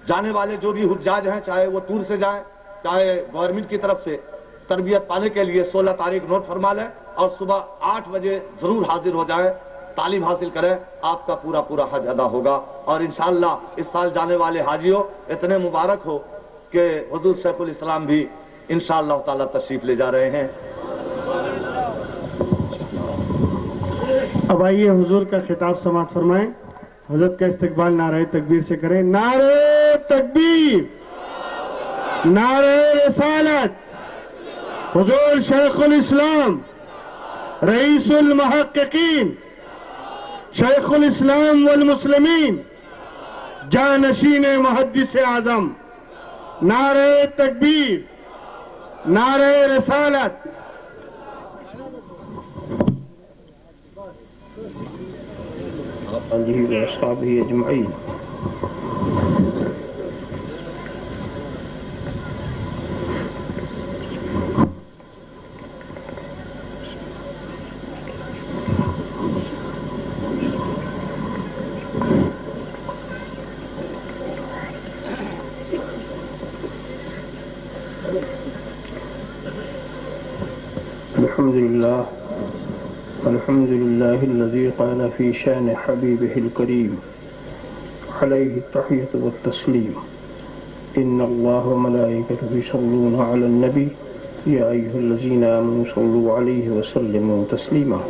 جانے والے جو بھی حجاج ہیں، چاہے وہ ٹور سے جائیں چاہے گورنمنٹ کی طرف سے، تربیت پانے کے لیے 16 تاریخ نوٹ فرما لیں اور صبح 8 بجے ضرور حاضر ہو جائیں، تعلیم حاصل کریں، آپ کا پورا حج ادا ہوگا۔ اور انشاءاللہ اس سال جانے والے حاجیوں اتنے مبارک ہو کہ حضور شیخ الاسلام بھی انشاءاللہ تعالی تشریف لے جا رہے ہیں۔ اب آئیے حضور کا خطاب سماعت فرمائیں۔ حضرت کا استقبال نعرہ تکبیر سے کریں۔ نعرہ تکبیر، نعرہ رسالت، حضور شیخ الاسلام رئیس المحققین، شیخ الاسلام والمسلمین، جانشین محدث اعظم، نعرہ تکبیر، نعرہ رسالت۔ علیہ واصحابہ اجمعین۔ الحمد لله الذي قال في شان حبيبه الكريم عليه التحية والتسليم إن الله وملائكته يصلون على النبي يا أيها الذين آمنوا صلوا عليه وسلموا تسليما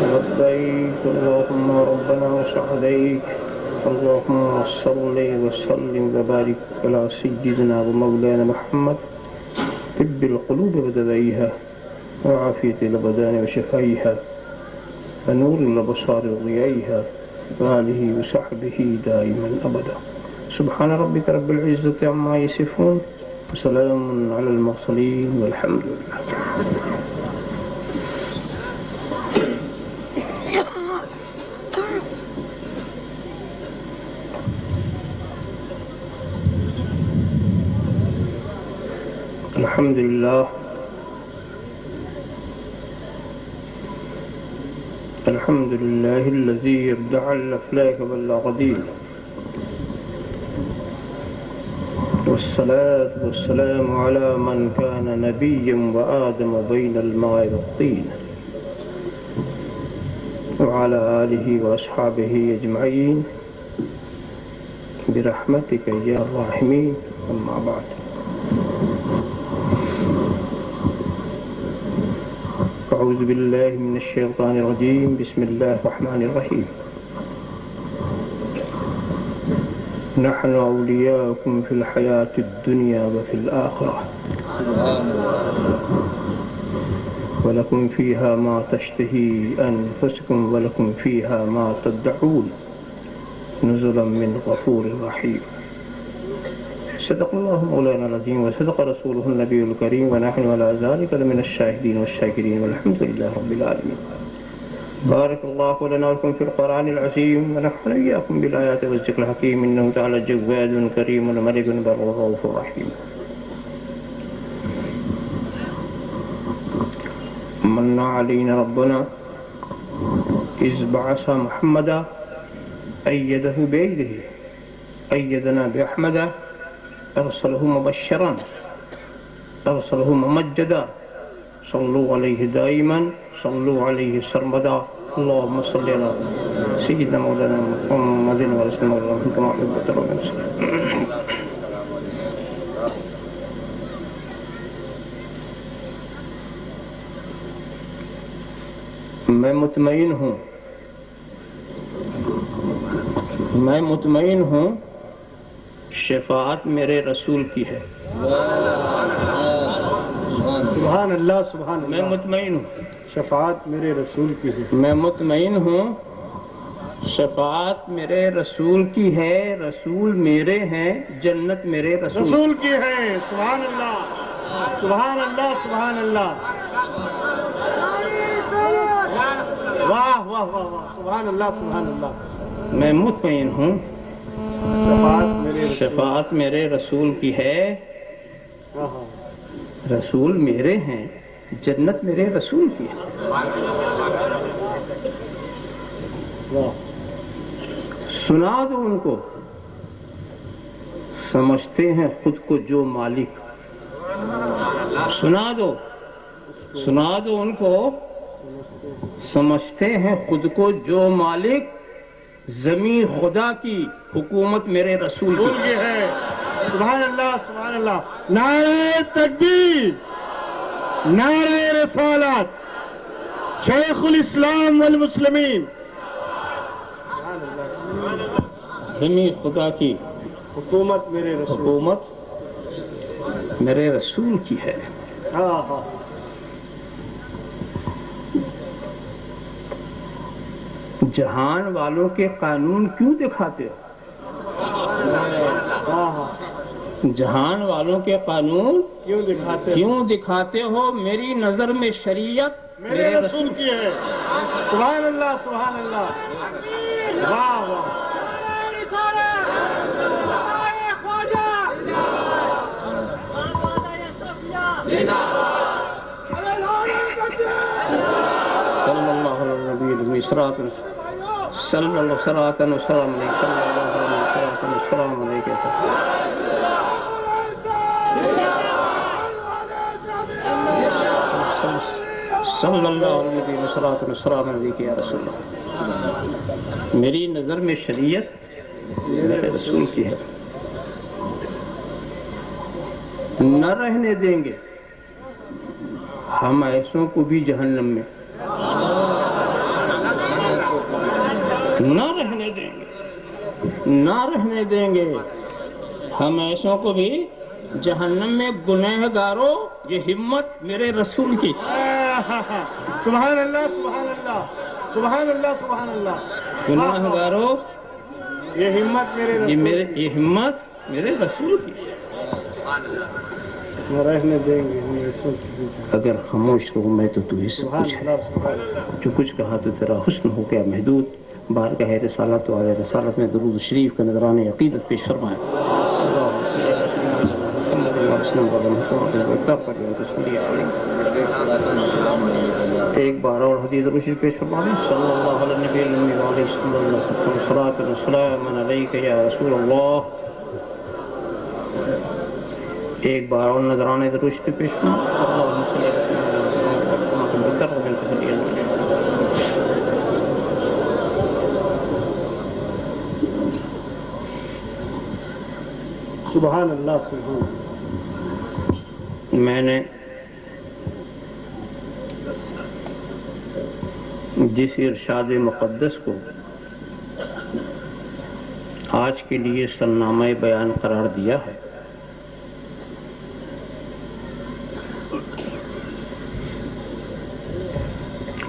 لبيك اللهم ربنا وسعديك اللهم صل وسلم وبارك على سيدنا ومولانا محمد طب القلوب ودوائها وعافية الأبدان وشفائها ونور الأبصار وضيائها وآله وصحبه دائما أبدا سبحان ربك رب العزة عما يصفون وسلام على المرسلين والحمد لله۔ الحمد لله الحمد لله الذي يبدع الأفلاك والأقدير والصلاة والسلام على من كان نبيا وآدم بين الماء والطين وعلى آله وأصحابه أجمعين برحمتك يا الراحمين أما بعد۔ أعوذ بالله من الشيطان الرجيم بسم الله الرحمن الرحيم نحن أولياؤكم في الحياة الدنيا وفي الآخرة ولكم فيها ما تشتهي أنفسكم ولكم فيها ما تدعون نزلا من غفور رحيم۔ صدق الله مولانا العظيم وصدق رسوله النبي الكريم ونحن على ذلك لمن الشاهدين والشاكرين والحمد لله رب العالمين۔ بارك الله لنا ولكم في القرآن العظيم ونحن إياكم بالآيات والذكر الحكيم إنه تعالى جواد كريم ملك بر رؤوف رحيم۔ من علينا ربنا إذ بعث محمدا أيده بأيده أيدنا بأحمد أرسله مبشرا أرسله ممجدا صلوا عليه دائما صلوا عليه سرمدا اللهم صل على سيدنا مولانا محمد ورسول الله كما حبت ربنا۔ میں مطمئن ہوں شفاعت میرے رسول کی ہے۔ سبحان اللہ سبحان اللہ۔ میں مطمئن ہوں شفاعت میرے رسول کی ہے۔ میں مطمئن ہوں شفاعت میرے رسول کی ہے، رسول میرے ہیں، جنت میرے رسول کی ہے۔ سبحان اللہ سبحان اللہ سبحان اللہ۔ واہ واہ واہ واہ، سبحان اللہ سبحان اللہ۔ میں مطمئن ہوں شفاعت میرے رسول کی ہے، رسول میرے ہیں، جنت میرے رسول کی ہے۔ سنا دو ان کو سمجھتے ہیں خود کو جو مالک، سنا دو ان کو، سمجھتے ہیں خود کو جو مالک، زمین خدا کی، حکومت میرے رسول کی ہے۔ سبحان اللہ سبحان اللہ، نعرہ تکبیر، نعرہ رسالت، شیخ الاسلام والمسلمین۔ زمین خدا کی، حکومت میرے رسول، حکومت میرے رسول کی ہے۔ ہاں ہاں، جہان والوں کے قانون کیوں دکھاتے ہو؟ ہاں ہاں، جہان والوں کے قانون کیوں دکھاتے دکھاتے ہو؟ میری نظر میں شریعت میرے رسول کی ہے۔ سبحان اللہ سبحان اللہ، واہ واہ، صلی اللہ علیہ نبی صراط صلی اللہ صراط و سلام علیہ، صلی اللہ علیہ صراط و سلام علیہ، صلی اللہ علیہ صراط و سلام علیہ یا رسول اللہ۔ میری نظر میں شریعت میرے رسول کی ہے، نہ رہنے دیں گے ہم ایسوں کو بھی جہنم میں، نہ رہنے دیں گے، نہ رہنے دیں گے ہم ایسوں کو بھی جہنم میں۔ گنہگاروں، یہ ہمت میرے رسول کی، سبحان اللہ سبحان اللہ سبحان اللہ سبحان اللہ، گنہگاروں، یہ ہمت میرے رسول، یہ ہمت میرے رسول کی۔ نہ رہنے دیں گے ہم رسول کی۔ اگر خاموش رہوں میں تو ہی سب سبحان کچھ ہے، اللہ سبحان اللہ، جو کچھ کہا تو تیرا حسن ہو گیا محدود۔ بارگاہ رسالت و علیہ رسالت میں درود شریف کا نذرانِ عقیدت پیش فرمائے۔ ایک بار اور حدیث رشید پیش فرمائے، صلی اللہ علیہ نبی علیہ السلام علیک یا رسول اللہ۔ ایک بار اور نذرانِ درود پیش فرمائے، سبحان اللہ سبحان اللہ۔ میں نے جس ارشاد مقدس کو آج کے لیے سرنامہ بیان قرار دیا ہے،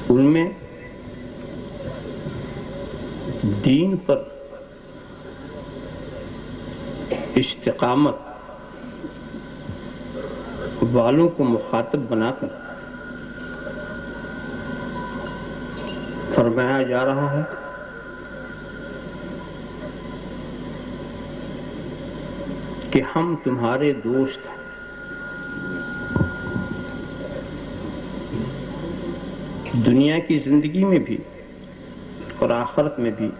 ان میں دین پر استقامت والوں کو مخاطب بنا کر فرمایا جا رہا ہے کہ ہم تمہارے دوست ہیں، دنیا کی زندگی میں بھی اور آخرت میں بھی۔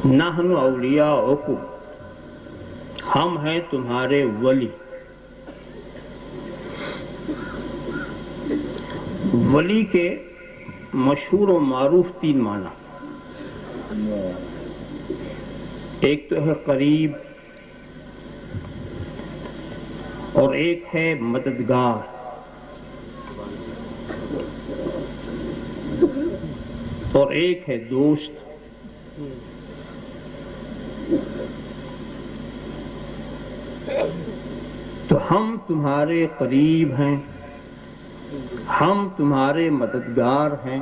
نحن اولیاؤکم، ہم ہیں تمہارے ولی۔ ولی کے مشہور و معروف تین معنی، ایک تو ہے قریب، اور ایک ہے مددگار، اور ایک ہے دوست۔ تو ہم تمہارے قریب ہیں، ہم تمہارے مددگار ہیں،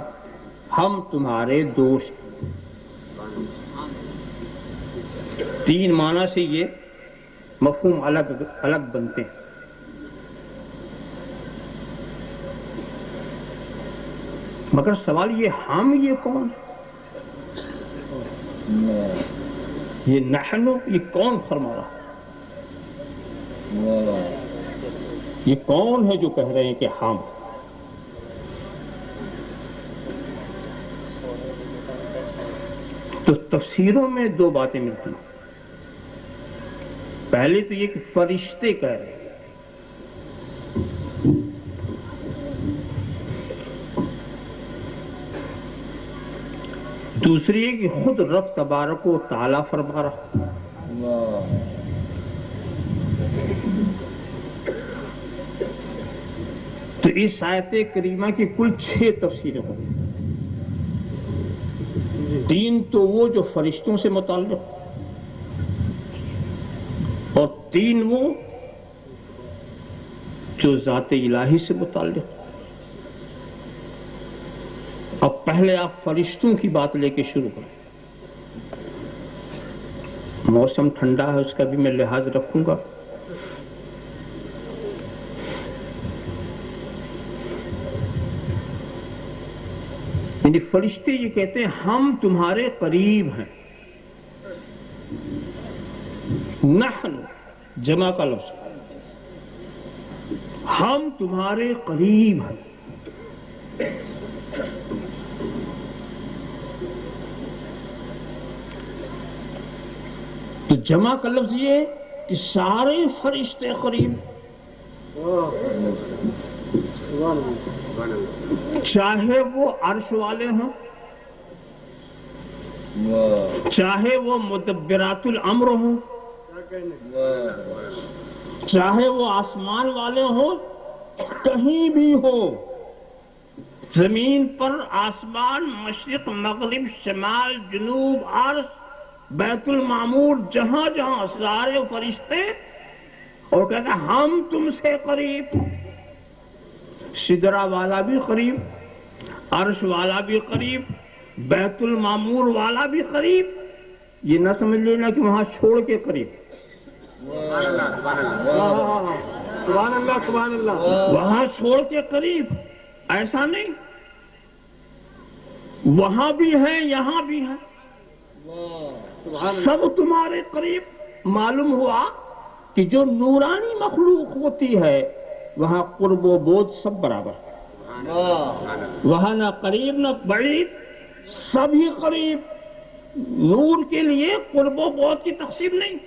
ہم تمہارے دوست۔ تین معنی سے یہ مفہوم الگ الگ بنتے ہیں۔ مگر سوال یہ، ہم یہ کون؟ یہ نحن، یہ کون فرما رہا؟ یہ کون ہے جو کہہ رہے ہیں کہ ہم؟ تو تفسیروں میں دو باتیں ملتی ہیں. پہلے تو یہ کہ فرشتے کہہ رہے ہیں، دوسری ہے کہ خود رب تبارک و تعالیٰ فرما رہا. تو اس آیت کریمہ کی کل 6 تفسیریں ہوں گی. 3 تو وہ جو فرشتوں سے متعلق، اور 3 وہ جو ذات الہی سے متعلق. اب پہلے آپ فرشتوں کی بات لے کے شروع کریں. موسم ٹھنڈا ہے، اس کا بھی میں لحاظ رکھوں گا. یعنی فرشتے یہ کہتے ہیں ہم تمہارے قریب ہیں. نحن جمع کا لفظ، ہم تمہارے قریب ہیں. تو جمع کا لفظ یہ کہ سارے فرشتے قریب، چاہے وہ عرش والے ہوں، چاہے وہ مدبرات الامر ہوں، چاہے وہ آسمان والے ہوں، کہیں بھی ہو، زمین پر، آسمان، مشرق، مغرب، شمال، جنوب، عرش، بیت المعمور، جہاں جہاں سارے فرشتے، اور کہتا ہے ہم تم سے قریب. سدرہ والا بھی قریب، عرش والا بھی قریب، بیت المعمور والا بھی قریب. یہ نہ سمجھ لینا کہ وہاں چھوڑ کے قریب. سبحان اللہ سبحان اللہ. وہاں چھوڑ کے قریب ایسا نہیں، وہاں بھی ہیں یہاں بھی ہیں، سب تمہارے قریب. معلوم ہوا کہ جو نورانی مخلوق ہوتی ہے وہاں قرب و بود سب برابر ہے، وہاں نہ قریب نہ بعید، سبھی قریب. نور کے لیے قرب و بود کی تقسیم نہیں،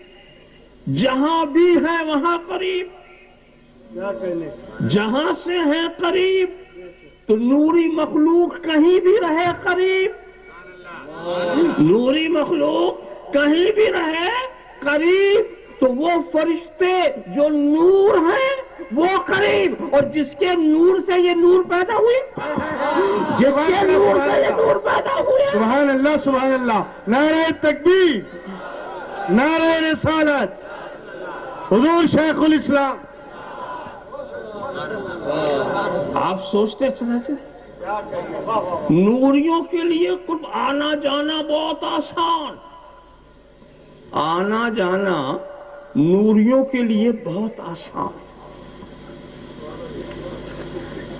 جہاں بھی ہے وہاں قریب. جہاں سے ہے قریب تو نوری مخلوق کہیں بھی رہے قریب، نوری مخلوق کہیں بھی رہے قریب. تو وہ فرشتے جو نور ہیں وہ قریب، اور جس کے نور سے یہ نور پیدا ہوئی، جس کے نور سے یہ نور پیدا ہوئی. سبحان اللہ سبحان اللہ. نعرہ تکبیر، نعرہ رسالت، حضور شیخ الاسلام. آپ سوچتے چلے نوریوں کے لیے قرب آنا جانا بہت آسان، آنا جانا نوریوں کے لیے بہت آسان.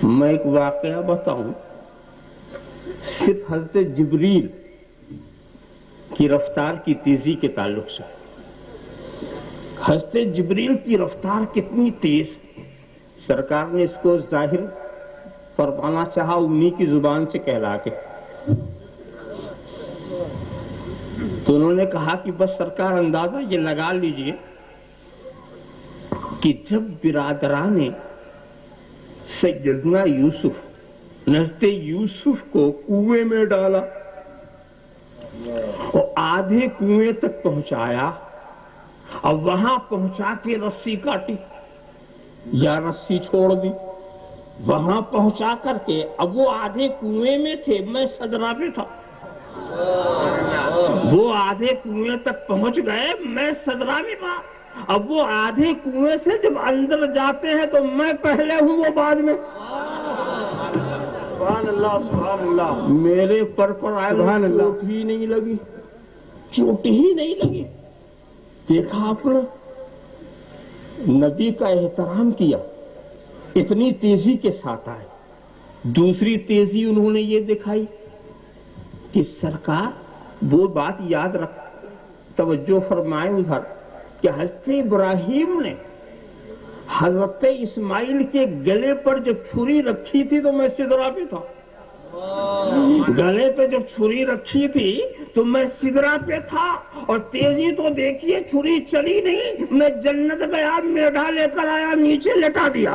میں ایک واقعہ بتاؤں، صرف حضرت جبریل کی رفتار کی تیزی کے تعلق سے. حضرت جبریل کی رفتار کتنی تیز، سرکار نے اس کو ظاہر فرمانا چاہا انہی کی زبان سے کہلا کے. تو انہوں نے کہا کہ بس سرکار اندازہ یہ لگا لیجئے کہ جب برادران سیدنا یوسف نزد یوسف کو کنویں میں ڈالا اور آدھے کنویں تک پہنچایا، اب وہاں پہنچا کے رسی کاٹی یا رسی چھوڑ دی، وہاں پہنچا کر کے اب وہ آدھے کنویں میں تھے، میں صدرہ پہ تھا، وہ آدھے کنویں تک پہنچ گئے، میں صدرہ میں تھا. اب وہ آدھے کنویں سے جب اندر جاتے ہیں تو میں پہلے ہوں وہ بعد میں. سبحان اللہ سبحان اللہ. میرے پر آئے چوٹ ہی نہیں لگی، چوٹ ہی نہیں لگی. دیکھا آپ نے نبی کا احترام کیا، اتنی تیزی کے ساتھ آئے. دوسری تیزی انہوں نے یہ دکھائی کہ سرکار وہ بات یاد رکھ، توجہ فرمائیں ادھر کہ حضرت ابراہیم نے حضرت اسماعیل کے گلے پر جب چھری رکھی تھی تو میں سدرہ پہ تھا. گلے پہ جب چھری رکھی تھی تو میں سدرا پہ تھا، اور تیزی تو دیکھیے چھری چلی نہیں، میں جنت گیا، میڈا لے کر آیا، نیچے لٹا دیا،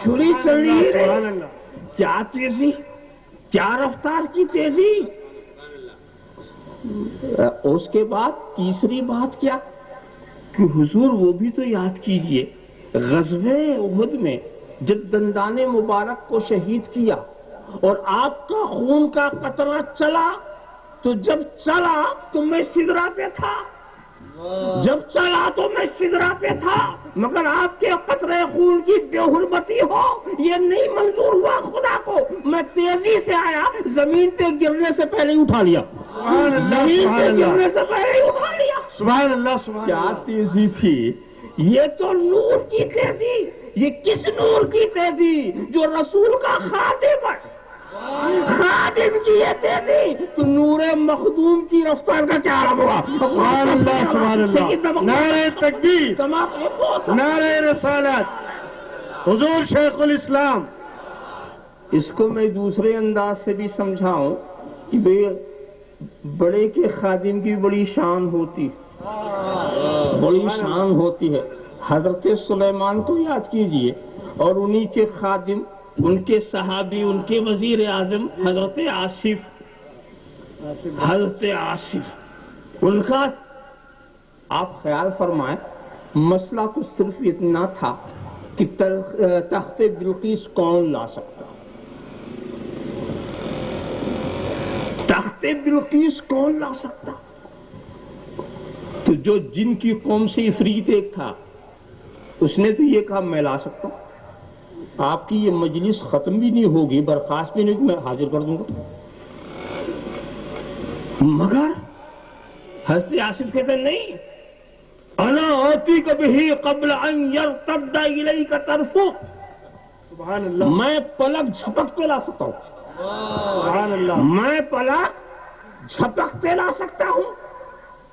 چھری چلی نہیں۔ کیا تیزی، کیا رفتار کی تیزی! اس کے بعد تیسری بات کیا کہ حضور وہ بھی تو یاد کیجئے، غزوہ احد میں جب دندان مبارک کو شہید کیا اور آپ کا خون کا قطرہ چلا، تو جب چلا تو میں سدرا پہ تھا، جب چلا تو میں سدرا پہ تھا، مگر آپ کے قطرے خون کی بے حرمتی ہو یہ نہیں منظور ہوا خدا کو۔ میں تیزی سے آیا، زمین پہ گرنے سے پہلے ہی اٹھا لیا، زمین پہ گرنے سے پہلے ہی اٹھا لیا۔ سبحان اللہ، سبحان کیا اللہ۔ تیزی تھی! یہ تو نور کی تیزی، یہ کس نور کی تیزی؟ جو رسول کا خادم ہے، خادم کی یہ تیزی، تو نور مخدوم کی رفتار کا کیا عالم ہوا! سبحان اللہ، سبحان اللہ، نعرہ تکبیر، نعرہ رسالت، حضور شیخ الاسلام۔ اس کو میں دوسرے انداز سے بھی سمجھاؤں کہ بھئی بڑے کے خادم کی بڑی شان ہوتی، بڑی شان ہوتی ہے۔ حضرت سلیمان کو یاد کیجئے، اور انہی کے خادم، ان کے صحابی، ان کے وزیر اعظم حضرت آصف، ان کا آپ خیال فرمائیں، مسئلہ کو صرف اتنا تھا کہ تخت بلقیس کون لا سکتا، تخت بلقیس کون لا سکتا؟ تو جو جن کی قوم سے عفریت ایک تھا، اس نے تو یہ کہا میں لا سکتا ہوں۔ آپ کی یہ مجلس ختم بھی نہیں ہوگی، برخاست بھی نہیں، میں حاضر کر دوں گا۔ مگر حضرت آصف کہتے نہیں، انا آتیک بہ قبل ان یرتد الیک طرفک، سبحان اللہ، میں پلک جھپکتے لا سکتا ہوں، سبحان اللہ، میں پلک جھپکتے لا سکتا ہوں۔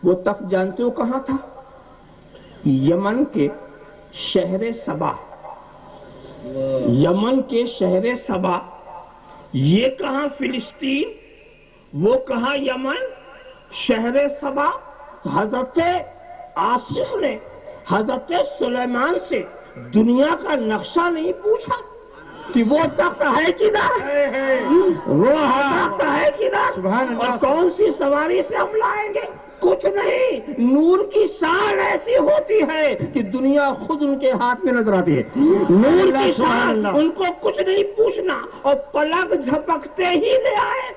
وہ تخت جانتے ہو کہاں تھا؟ یمن کے شہر سبا، یمن کے شہر سبا، یہ کہاں فلسطین، وہ کہاں یمن، شہر سبا۔ حضرت آصف نے حضرت سلیمان سے دنیا کا نقشہ نہیں پوچھا کہ وہ تخت ہے کدھر، وہ تخت ہے کدھر، اور کون سی سواری سے ہم لائیں گے، کچھ نہیں۔ نور کی شان ایسی ہوتی ہے کہ دنیا خود ان کے ہاتھ میں نظر آتی ہے، نور کی شان، ان کو کچھ نہیں پوچھنا، اور پلک جھپکتے ہی لے آئے،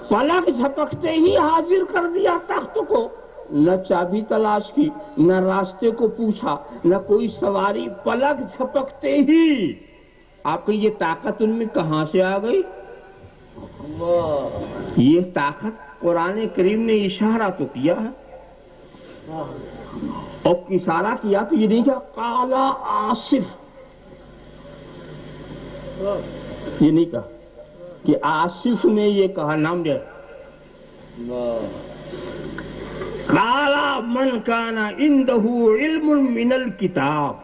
پلک جھپکتے ہی حاضر کر دیا تخت کو۔ نہ چابی تلاش کی، نہ راستے کو پوچھا، نہ کوئی سواری، پلک جھپکتے ہی۔ آپ کی یہ طاقت ان میں کہاں سے آ گئی؟ یہ طاقت قرآن کریم نے اشارہ تو کیا ہے، اور اشارہ کیا تو یہ نہیں کیا قالا آصف، یہ نہیں کہا کہ آصف نے یہ کہا، نام دیا قالا من کان عنده علم من الکتاب،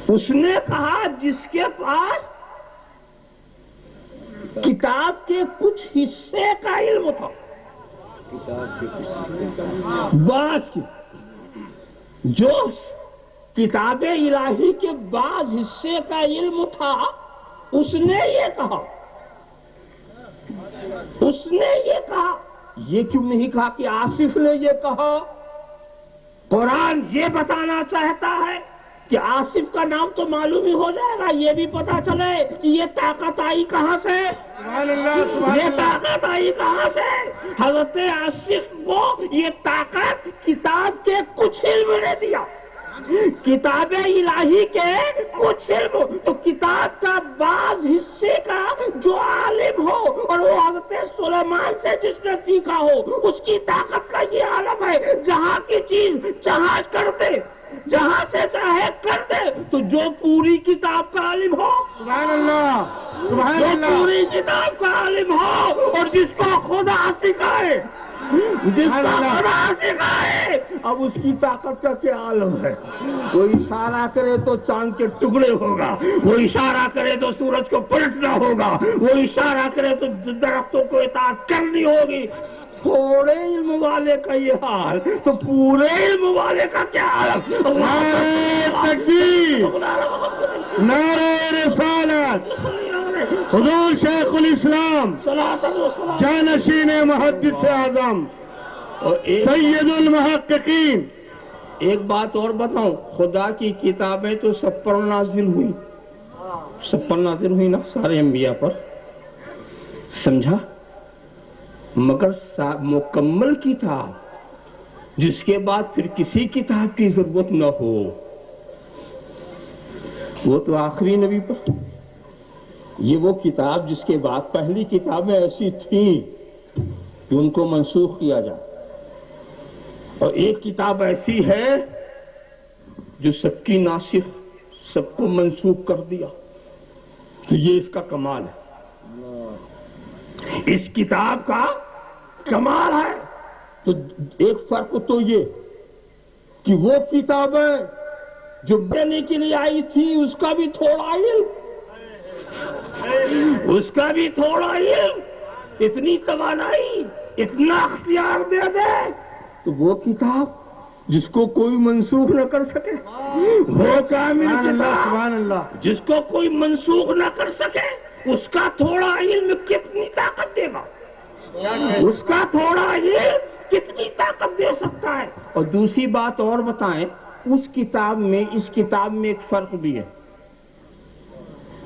اس نے کہا جس کے پاس کتاب کے کچھ حصے کا علم تھا، بعض جو کتاب الہی کے بعض حصے کا علم تھا، اس نے یہ کہا، اس نے یہ کہا۔ یہ کیوں نہیں کہا کہ آصف نے یہ کہا؟ قرآن یہ بتانا چاہتا ہے کہ آصف کا نام تو معلوم ہی ہو جائے گا، یہ بھی پتا چلے کہ یہ طاقت آئی کہاں سے، یہ طاقت آئی کہاں سے۔ حضرت آصف کو یہ طاقت کتاب کے کچھ علم نے دیا، کتاب الہی کے کچھ علم، تو کتاب کا بعض حصے کا جو عالم ہو، اور وہ حضرت سلیمان سے جس نے سیکھا ہو، اس کی طاقت کا یہ عالم ہے۔ جہاں کی چیز جہاں کر دے، جہاں سے چاہے کر دے، تو جو پوری کتاب کا عالم ہو، سبحان اللہ، سبحان جو اللہ، پوری کتاب کا عالم ہو، اور جس کو خدا سکھائے، جس کا خدا سکھائے اب اس کی طاقت کا کیا عالم ہے. وہ اشارہ کرے تو چاند کے ٹکڑے ہوگا, وہ اشارہ کرے تو سورج کو پلٹنا ہوگا, وہ اشارہ کرے تو درختوں کو اطاعت کرنی ہوگی. تھوڑے علم والے کا یہ حال تو پورے علم والے کا کیا حال. نعرہ رسالت حضور شیخ الاسلام جانشین محدث اعظم سید المحققین. ایک بات اور بتاؤں, خدا کی کتابیں تو سب پر نازل ہوئی, سب پر نازل ہوئی نا, سارے انبیاء پر, سمجھا, مگر مکمل کتاب جس کے بعد پھر کسی کتاب کی ضرورت نہ ہو, وہ تو آخری نبی پر. یہ وہ کتاب جس کے بعد پہلی کتابیں ایسی تھیں کہ ان کو منسوخ کیا جائے, اور ایک کتاب ایسی ہے جو سب کی ناسخ, سب کو منسوخ کر دیا. تو یہ اس کا کمال ہے, اس کتاب کا کمال ہے. تو ایک فرق تو یہ کہ وہ کتابیں جو بننے کے لیے آئی تھی اس کا بھی تھوڑا علم, اس کا بھی تھوڑا علم, اتنی توانائی, اتنا اختیار دے دے. تو وہ کتاب جس کو کوئی منسوخ نہ کر سکے, وہ کامل کتاب سبحان اللہ, جس کو کوئی منسوخ نہ کر سکے, اس کا تھوڑا علم کتنی طاقت دے گا, اس کا تھوڑا علم کتنی طاقت دے سکتا ہے. اور دوسری بات اور بتائیں, اس کتاب میں اس کتاب میں ایک فرق بھی ہے.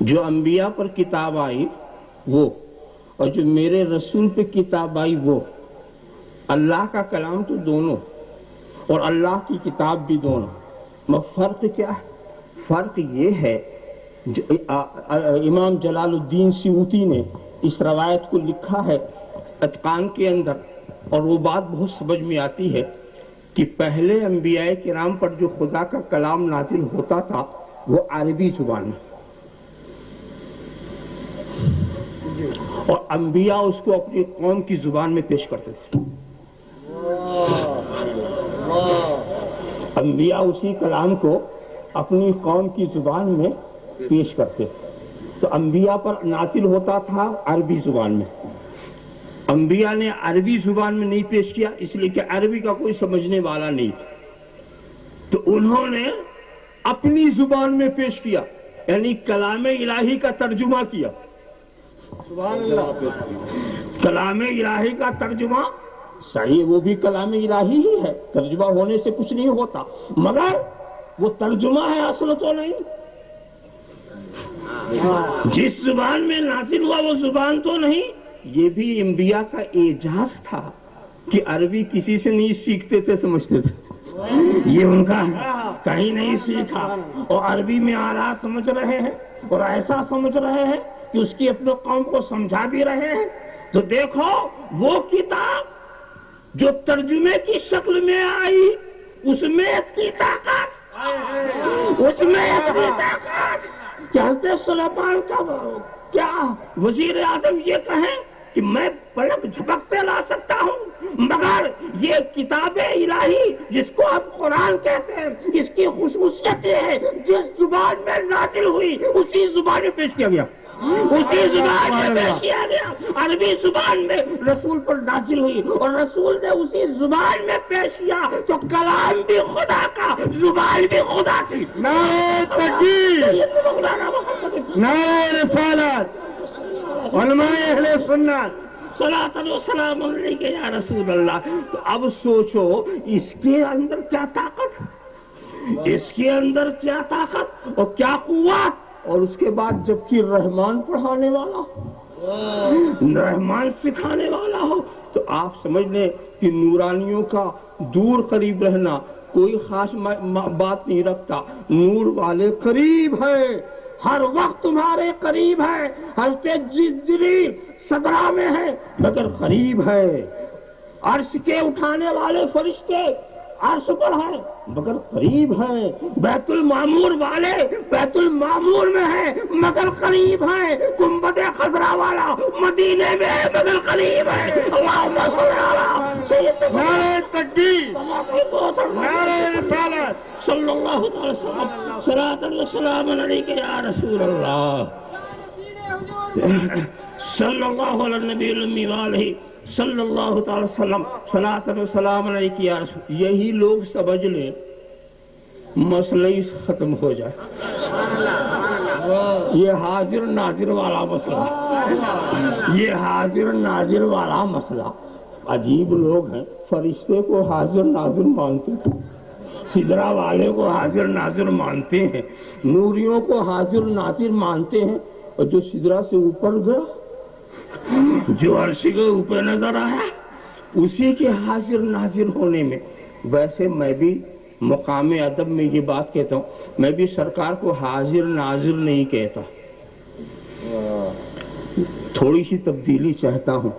جو انبیاء پر کتاب آئی وہ, اور جو میرے رسول پہ کتاب آئی وہ, اللہ کا کلام تو دونوں اور اللہ کی کتاب بھی دونوں. مگر فرق کیا ہے؟ فرق یہ ہے, امام جلال الدین سیوطی نے اس روایت کو لکھا ہے اتقان کے اندر, اور وہ بات بہت سمجھ میں آتی ہے کہ پہلے انبیاء کرام پر جو خدا کا کلام نازل ہوتا تھا وہ عربی زبان میں, اور انبیاء اس کو اپنی قوم کی زبان میں پیش کرتے تھے. انبیاء اسی کلام کو اپنی قوم کی زبان میں پیش کرتے تھے. تو انبیاء پر نازل ہوتا تھا عربی زبان میں. انبیاء نے عربی زبان میں نہیں پیش کیا اس لیے کہ عربی کا کوئی سمجھنے والا نہیں تھا, تو انہوں نے اپنی زبان میں پیش کیا, یعنی کلام الہی کا ترجمہ کیا. سبحان اللہ, کلام الہی کا ترجمہ صحیح, وہ بھی کلام الہی ہی ہے, ترجمہ ہونے سے کچھ نہیں ہوتا, مگر وہ ترجمہ ہے, اصل تو نہیں. جس زبان میں نازل ہوا وہ زبان تو نہیں. یہ بھی انبیاء کا اعجاز تھا کہ عربی کسی سے نہیں سیکھتے تھے, سمجھتے تھے. یہ ان کا کہیں نہیں سیکھا, اور عربی میں اعلیٰ سمجھ رہے ہیں, اور ایسا سمجھ رہے ہیں کہ اس کی اپنے قوم کو سمجھا بھی رہے ہیں. تو دیکھو وہ کتاب جو ترجمے کی شکل میں آئی, اس میں اتنی طاقت, اس میں اتنی طاقت کہ حضرت سلیمان کا کیا وزیر اعظم یہ کہیں کہ میں پلک جھپکتے لا سکتا ہوں, مگر یہ کتاب الہی جس کو ہم قرآن کہتے ہیں, اس کی خصوصیت یہ ہے جس زبان میں نازل ہوئی اسی زبان میں پیش کیا گیا, اسی زبان میں پیش کیا گیا. عربی زبان میں رسول پر نازل ہوئی اور رسول نے اسی زبان میں پیش کیا, تو کلام بھی خدا کا, زبان بھی خدا کی. نعرہ تکبیر, نعرہ رسالت, علماء اہل سنت صلاۃ و سلام علیک یا رسول اللہ. تو اب سوچو اس کے اندر کیا طاقت, اس کے اندر کیا طاقت اور کیا قوت, اور اس کے بعد جبکہ رحمان پڑھانے والا ہو, رحمان سکھانے والا ہو, تو آپ سمجھ لیں کہ نورانیوں کا دور قریب رہنا کوئی خاص بات نہیں رکھتا. نور والے قریب ہے, ہر وقت تمہارے قریب ہے. حضرت جبریل صدرہ میں ہے مگر قریب ہے. عرش کے اٹھانے والے فرشتے عرش پر ہے مگر قریب ہے، بیت المعمور والے بیت المعمور میں ہے مگر قریب ہے، گنبد خضرا والا مدینے میں ہے مگر قریب ہے۔ اللہم صل علی سیدنا نعرہ تکبیر، نعرہ رسالت، صلی اللہ علیہ وسلم، صلاۃ و سلام علیک یا رسول اللہ، صلی اللہ علی النبی الامی والہ صلی اللہ تعالی وسلم، صلاۃ و سلام علیک یا رسول۔ یہی لوگ سمجھ لیں مسئلہ ہی ختم ہو جائے، یہ حاضر ناظر والا مسئلہ، یہ حاضر ناظر والا مسئلہ۔ عجیب لوگ ہیں، فرشتے کو حاضر ناظر مانتے ہیں، سدرا والے کو حاضر ناظر مانتے ہیں، نوریوں کو حاضر ناظر مانتے ہیں، اور جو سدرا سے اوپر گیا، جو عرش کے اوپر نظر آیا، اسی کے حاضر ناظر ہونے میں۔ ویسے میں بھی مقام ادب میں یہ بات کہتا ہوں، میں بھی سرکار کو حاضر ناظر نہیں کہتا، تھوڑی سی تبدیلی چاہتا ہوں،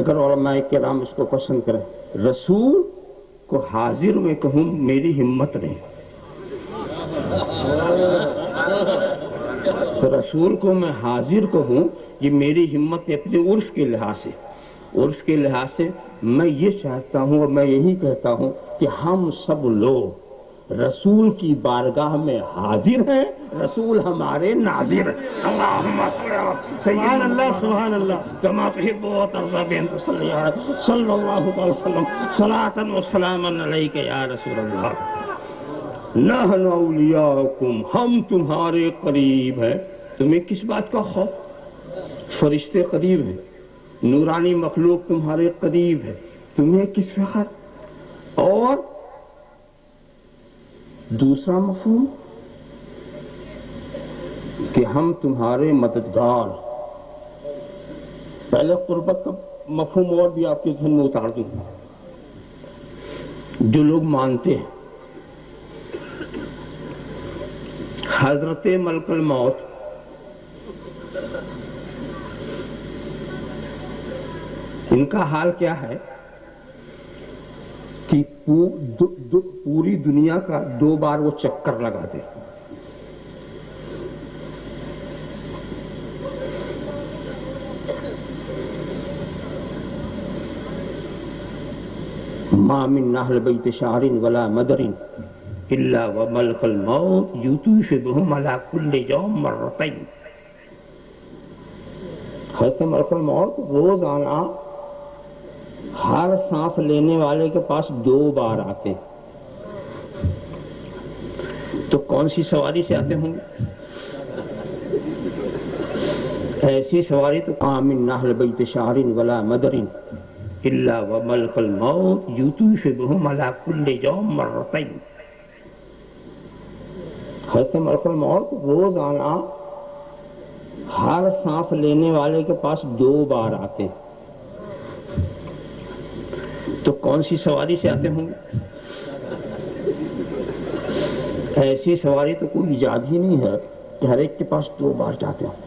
اگر علماء کرام اس کو پسند کریں۔ رسول کو حاضر میں کہوں میری ہمت نہیں، رسول کو میں حاضر کہوں یہ میری ہمت ہے، اپنے عرف کے لحاظ سے میں یہ چاہتا ہوں اور میں یہی کہتا ہوں کہ ہم سب لوگ رسول کی بارگاہ میں حاضر ہیں، رسول ہمارے ناظر ہیں۔ اللہم سبحان اللہ، سبحان اللہ، کما تحب و ترضى بأن تصلي على صلی اللہ علیہ وسلم صلاۃ و سلام علیک یا رسول اللہ۔ نحن اولیاءکم، ہم تمہارے قریب ہیں۔ تمہیں کس بات کا خوف؟ فرشتے قریب ہیں، نورانی مخلوق تمہارے قریب ہے، تمہیں کس فخر؟ اور دوسرا مفہوم کہ ہم تمہارے مددگار۔ پہلے قربت کا مفہوم اور بھی آپ کے ذہن میں اتار دوں، جو لوگ مانتے ہیں حضرت ملک الموت ان کا حال کیا ہے کہ پوری دنیا کا 2 بار وہ چکر لگاتے، ما من اہل بیت شعر ولا مدر الا وملک الموت یطوف بهم علی کل یوم مرتين۔ حضرت ملک الموت روزانہ ہر سانس لینے والے کے پاس 2 بار آتے، تو کون سی سواری سے آتے ہوں گے؟ ایسی سواری تو من اہل بیت شعر ولا مدر الا وملک الموت یطوف بهم علی کل یوم مرتين۔ حضرت ملک الموت روزانہ ہر سانس لینے والے کے پاس 2 بار آتے، تو کون سی سواری سے آتے ہوں گے؟ ایسی سواری تو کوئی ایجاد ہی نہیں ہے کہ ہر ایک کے پاس 2 بار جاتے ہوں۔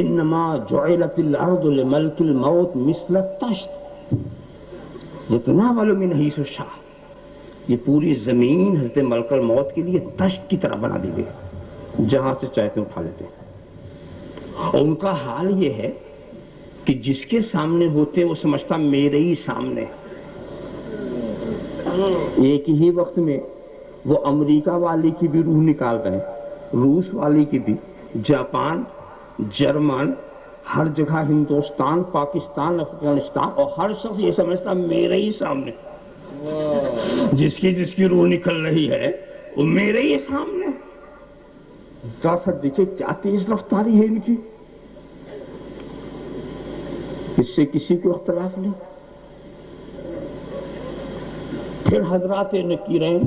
انما جعلت الارض لملک الموت مثل الطشت یتناول من حیث الشاء۔ یہ پوری زمین حضرت ملک الموت کے لیے طشت کی طرح بنا دی گئی، جہاں سے چاہتے اٹھا لیتے ہیں۔ اور ان کا حال یہ ہے کہ جس کے سامنے ہوتے وہ سمجھتا میرے ہی سامنے۔ ایک ہی وقت میں وہ امریکہ والے کی بھی روح نکال گئے، روس والے کی بھی، جاپان، جرمن، ہر جگہ، ہندوستان، پاکستان، افغانستان، اور ہر شخص یہ سمجھتا میرے ہی سامنے، جس کی روح نکل رہی ہے وہ میرے ہی سامنے۔ ذرا سا دیکھیں کیا تیز رفتاری ہے ان کی، اس سے کسی کو اختلاف نہیں۔ پھر حضرات نکیرین،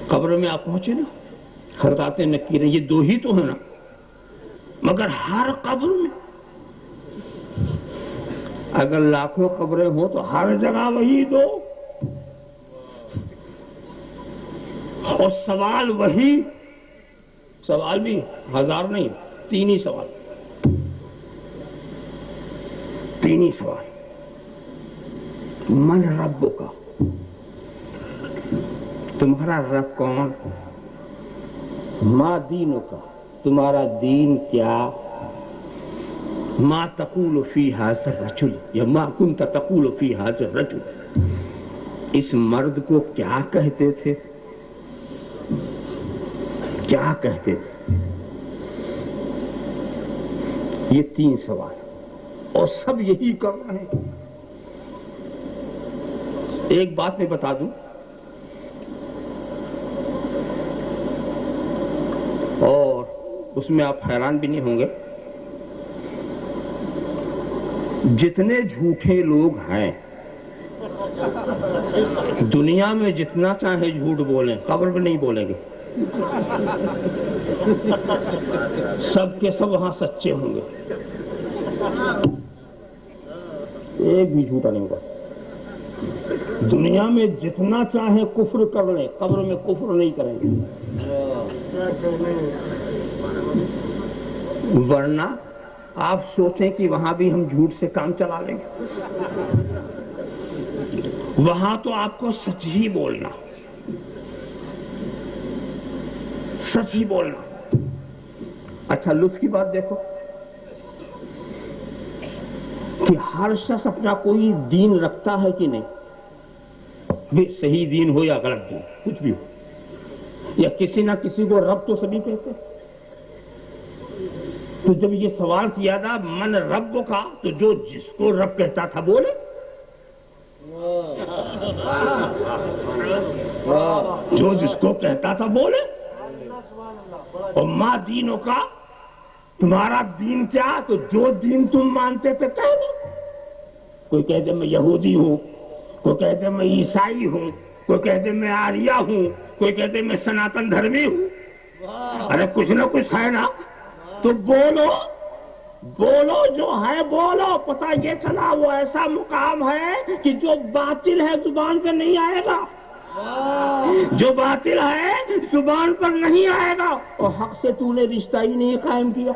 قبر میں آپ پہنچے نا، حضرات نکیرین، یہ 2 ہی تو ہیں نا، مگر ہر قبر میں اگر لاکھوں قبریں ہوں تو ہر جگہ وہی 2، اور سوال وہی، سوال بھی 1000 نہیں، 3 ہی سوال۔ تینی سوال، من رب کا، تمہارا رب کون؟ ما دینوں کا، تمہارا دین کیا؟ ما تقول فی ھذا الرجل یا ما کنت تقول فی ھذا الرجل، اس مرد کو کیا کہتے تھے؟ کیا کہتے تھے؟ یہ 3 سوال اور سب یہی کر رہے ہیں۔ ایک بات میں بتا دوں اور اس میں آپ حیران بھی نہیں ہوں گے، جتنے جھوٹے لوگ ہیں دنیا میں جتنا چاہے جھوٹ بولیں، قبر میں نہیں بولیں گے، سب کے سب وہاں سچے ہوں گے، ایک بھی جھوٹا نہیں ہوگا۔ دنیا میں جتنا چاہے کفر کر لیں، قبر میں کفر نہیں کریں گے، ورنہ آپ سوچیں کہ وہاں بھی ہم جھوٹ سے کام چلا لیں گے؟ وہاں تو آپ کو سچ ہی بولنا، سچ ہی بولنا۔ اچھا لطف کی بات دیکھو کہ ہر شخص اپنا کوئی دین رکھتا ہے کہ نہیں؟ بھی صحیح دین ہو یا غلط دین، کچھ بھی ہو، یا کسی نہ کسی کو رب تو سبھی کہتے ہیں۔ تو جب یہ سوال کیا تھا من رب کا، تو جو جس کو رب کہتا تھا بولے، جو جس کو کہتا تھا بولے۔ اور ماں دینوں کا، تمہارا دین کیا؟ تو جو دین تم مانتے تھے کہہ دو۔ کوئی کہتے میں یہودی ہوں، کوئی کہتے میں عیسائی ہوں، کوئی کہتے میں آریہ ہوں، کوئی کہتے میں سناتن دھرمی ہوں۔ ارے کچھ نہ کچھ ہے نا، تو بولو، بولو جو ہے بولو۔ پتہ یہ چلا وہ ایسا مقام ہے کہ جو باطل ہے زبان پہ نہیں آئے گا، جو باطل ہے زبان پر نہیں آئے گا، اور حق سے تو نے رشتہ ہی نہیں قائم کیا،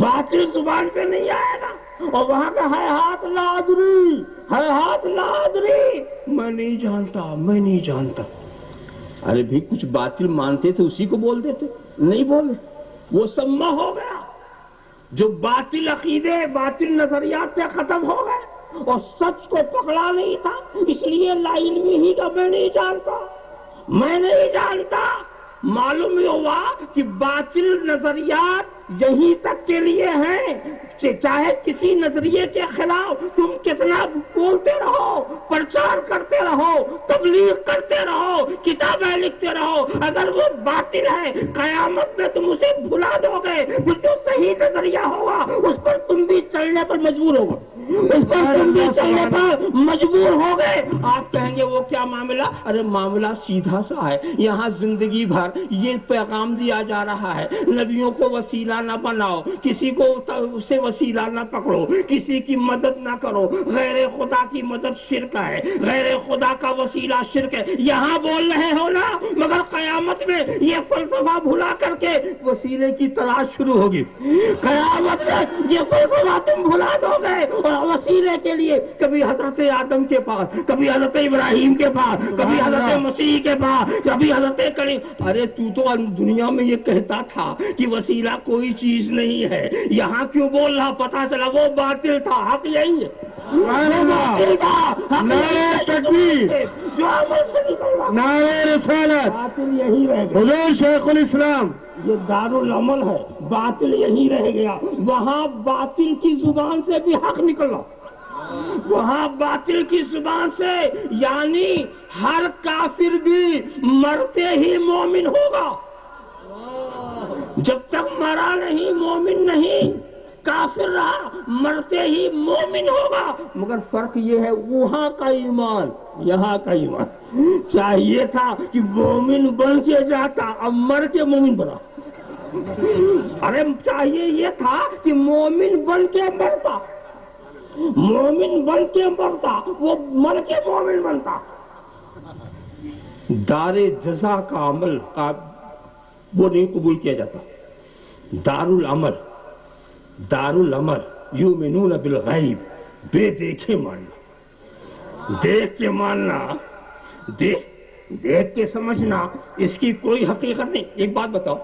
باطل زبان پہ نہیں آئے گا۔ اور وہاں کا ہے ہاتھ لادری، ہے ہاتھ لادری، میں نہیں جانتا، میں نہیں جانتا۔ ارے بھی کچھ باطل مانتے تھے اسی کو بول دیتے، نہیں بولے، وہ سما ہو گیا۔ جو باطل عقیدے، باطل نظریات سے ختم ہو گئے، اور سچ کو پکڑا نہیں تھا، اس لیے لا علمی ہی کا میں نہیں جانتا، میں نہیں جانتا۔ معلوم یہ ہوا کہ باطل نظریات یہیں تک کے لیے ہیں، چاہے کسی نظریے کے خلاف تم کتنا بولتے رہو، پرچار کرتے رہو، تبلیغ کرتے رہو، کتابیں لکھتے رہو، اگر وہ باطل ہے قیامت میں تم اسے بھلا دو گے، پھر جو صحیح نظریہ ہوگا اس پر تم بھی چلنے پر مجبور ہوگا، اس پر تم بھی چلنے پر مجبور ہو گئے۔ آپ کہیں گے وہ کیا معاملہ؟ ارے معاملہ سیدھا سا ہے، یہاں زندگی بھر یہ پیغام دیا جا رہا ہے نبیوں کو وسیلہ نہ بناؤ، کسی کو اسے وسیلہ نہ پکڑو، کسی کی مدد نہ کرو، غیر خدا کی مدد شرک ہے، غیر خدا کا وسیلہ شرک ہے، یہاں بول رہے ہو نا، مگر قیامت میں یہ فلسفہ بھلا کر کے وسیلے کی تلاش شروع ہوگی، قیامت میں یہ فلسفہ تم بھلا دو گے، اور وسیلے کے لیے کبھی حضرت آدم کے پاس، کبھی حضرت ابراہیم کے پاس، کبھی حضرت مسیح کے پاس، کبھی حضرت کریم۔ ارے تو دنیا میں یہ کہتا تھا کہ وسیلہ کوئی چیز نہیں ہے، یہاں کیوں بول رہا؟ پتا چلا وہ باطل تھا، حق یہی ہے، نعرہ تکبیر، جو عمل سے نکل رہا نعرہ رسالت، باطل یہی رہ گیا۔ حضور شیخ الاسلام، یہ دارالعمل ہے، باطل یہی رہ گیا، وہاں باطل کی زبان سے بھی حق نکلا، وہاں باطل کی زبان سے، یعنی ہر کافر بھی مرتے ہی مومن ہوگا، جب تک مرا نہیں مومن نہیں، کافر رہا مرتے ہی مومن ہوگا۔ مگر فرق یہ ہے وہاں کا ایمان، یہاں کا ایمان۔ چاہیے تھا کہ مومن بن کے جاتا، اب مر کے مومن بنا۔ ارے چاہیے یہ تھا کہ مومن بن کے مرتا، مومن بن کے مرتا، وہ مر کے مومن بنتا۔ دار جزا کا عمل کا وہ نہیں قبول کیا جاتا، دار العمل یؤمنون بالغیب، بے دیکھے ماننا، دیکھ کے ماننا، دیکھ کے سمجھنا، اس کی کوئی حقیقت نہیں۔ ایک بات بتاؤ،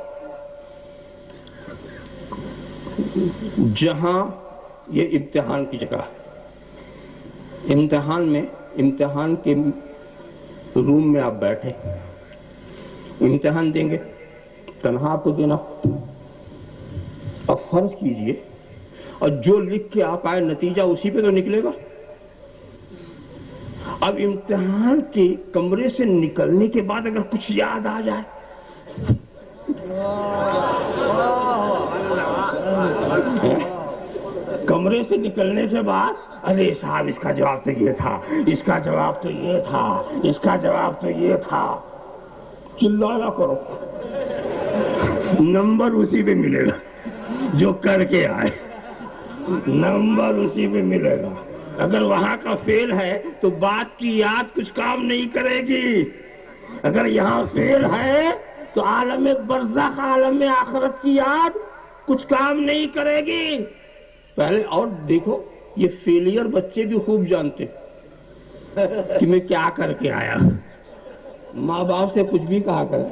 جہاں یہ امتحان کی جگہ ہے، امتحان کے روم میں آپ بیٹھے، امتحان دیں گے، تنہا آپ کو دینا، اب فرض کیجئے اور جو لکھ کے آپ آئے نتیجہ اسی پہ تو نکلے گا۔ اب امتحان کے کمرے سے نکلنے کے بعد اگر کچھ یاد آ جائے، کمرے سے نکلنے کے بعد، ارے صاحب اس کا جواب تو یہ تھا، اس کا جواب تو یہ تھا، اس کا جواب تو یہ تھا، چلایا کرو، نمبر اسی پہ ملے گا جو کر کے آئے، نمبر اسی پہ ملے گا۔ اگر وہاں کا فیل ہے تو بات کی یاد کچھ کام نہیں کرے گی، اگر یہاں فیل ہے تو عالم برزخ، عالم آخرت کی یاد کچھ کام نہیں کرے گی۔ پہلے اور دیکھو، یہ فیلئر بچے بھی خوب جانتے کہ میں کیا کر کے آیا، ماں باپ سے کچھ بھی کہا کریں،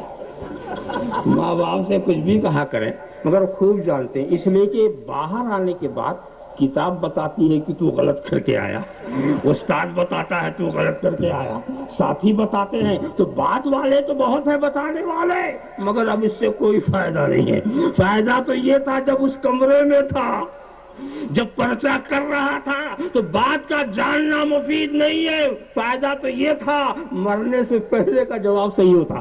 ماں باپ سے کچھ بھی کہا کریں، مگر خوب جانتے ہیں، اس لیے کہ باہر آنے کے بعد کتاب بتاتی ہے کہ تو غلط کر کے آیا، استاد بتاتا ہے تو غلط کر کے آیا، ساتھی بتاتے ہیں، تو بات والے تو بہت ہیں بتانے والے، مگر اب اس سے کوئی فائدہ نہیں ہے۔ فائدہ تو یہ تھا جب اس کمرے میں تھا، جب پرچہ کر رہا تھا تو بات کا جاننا مفید نہیں ہے، فائدہ تو یہ تھا مرنے سے پہلے کا جواب صحیح ہوتا،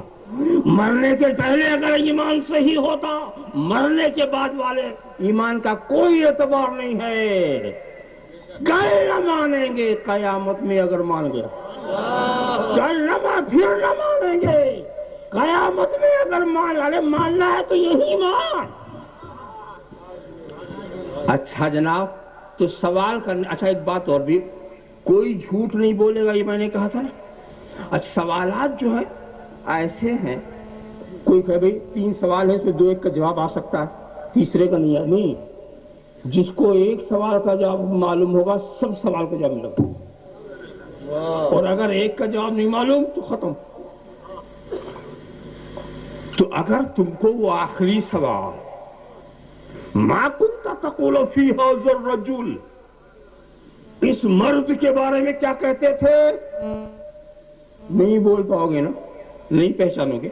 مرنے کے پہلے اگر ایمان صحیح ہوتا، مرنے کے بعد والے ایمان کا کوئی اعتبار نہیں ہے، کل نہ مانیں گے، قیامت میں اگر مان گیا، کل نہ پھر نہ مانیں گے، قیامت میں اگر ماننا ہے تو یہی مان۔ اچھا جناب، تو سوال کرنے، اچھا ایک بات اور بھی، کوئی جھوٹ نہیں بولے گا، یہ میں نے کہا تھا نا۔ اچھا سوالات جو ہے ایسے ہیں، کوئی کہ بھئی 3 سوال ہے تو 2 ایک کا جواب آ سکتا ہے، تیسرے کا نہیں ہے، نہیں، جس کو ایک سوال کا جواب معلوم ہوگا سب سوال کا جواب ملے گا، اور اگر ایک کا جواب نہیں معلوم تو ختم۔ تو اگر تم کو وہ آخری سوال ما کنت تقول فی ھذا الرجل، اس مرد کے بارے میں کیا کہتے تھے، نہیں بول پاؤ گے نا، نہیں پہچانو گے۔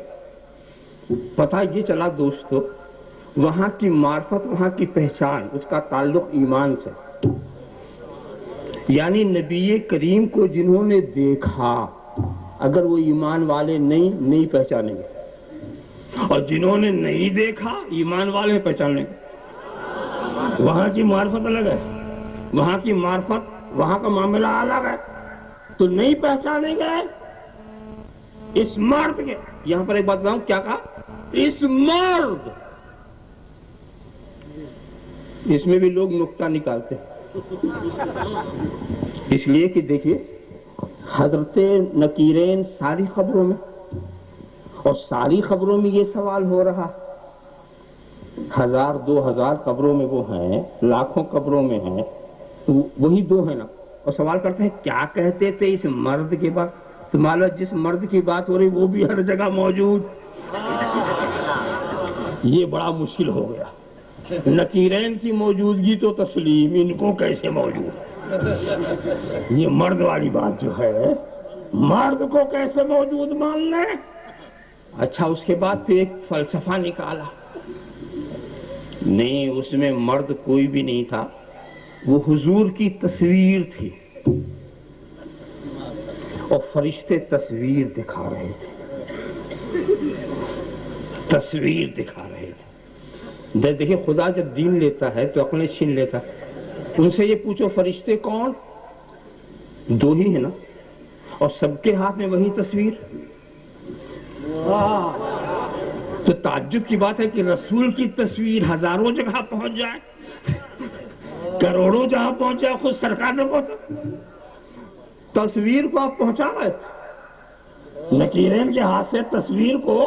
پتہ یہ چلا دوستو، وہاں کی معرفت، وہاں کی پہچان، اس کا تعلق ایمان سے، یعنی نبی کریم کو جنہوں نے دیکھا اگر وہ ایمان والے نہیں پہچانیں گے، اور جنہوں نے نہیں دیکھا ایمان والے پہچانیں گے۔ وہاں کی معرفت الگ ہے، وہاں کی معرفت، وہاں کا معاملہ الگ ہے، تو نہیں پہچانیں گے اس مرد کے۔ یہاں پر ایک بات بتاؤں، کیا کہا، اس مرد، اس میں بھی لوگ نکتہ نکالتے ہیں، اس لیے کہ دیکھیے حضرت نکیرین ساری خبروں میں، اور ساری خبروں میں یہ سوال ہو رہا، 1000 2000 قبروں میں وہ ہیں، لاکھوں قبروں میں ہیں، تو وہی 2 ہیں نا، اور سوال کرتے ہیں کیا کہتے تھے اس مرد کے بعد، تو معلوم جس مرد کی بات ہو رہی وہ بھی ہر جگہ موجود، یہ بڑا مشکل ہو گیا۔ نکیرین کی موجودگی تو تسلیم، ان کو کیسے موجود، یہ مرد والی بات جو ہے، مرد کو کیسے موجود مان لیں۔ اچھا اس کے بعد پھر ایک فلسفہ نکالا، نہیں اس میں مرد کوئی بھی نہیں تھا، وہ حضور کی تصویر تھی، اور فرشتے تصویر دکھا رہے تھے، تصویر دکھا رہے تھے۔ دیکھیں خدا جب دین لیتا ہے تو عقلیں چھین لیتا ہے، ان سے یہ پوچھو فرشتے کون، 2 ہی ہے نا، اور سب کے ہاتھ میں وہی تصویر، تو تعجب کی بات ہے کہ رسول کی تصویر ہزاروں جگہ پہنچ جائے، کروڑوں جہاں پہنچے، خود سرکار نے پہنچا، تصویر کو آپ پہنچا رہے تھے، نکیرین کے ہاتھ سے تصویر کو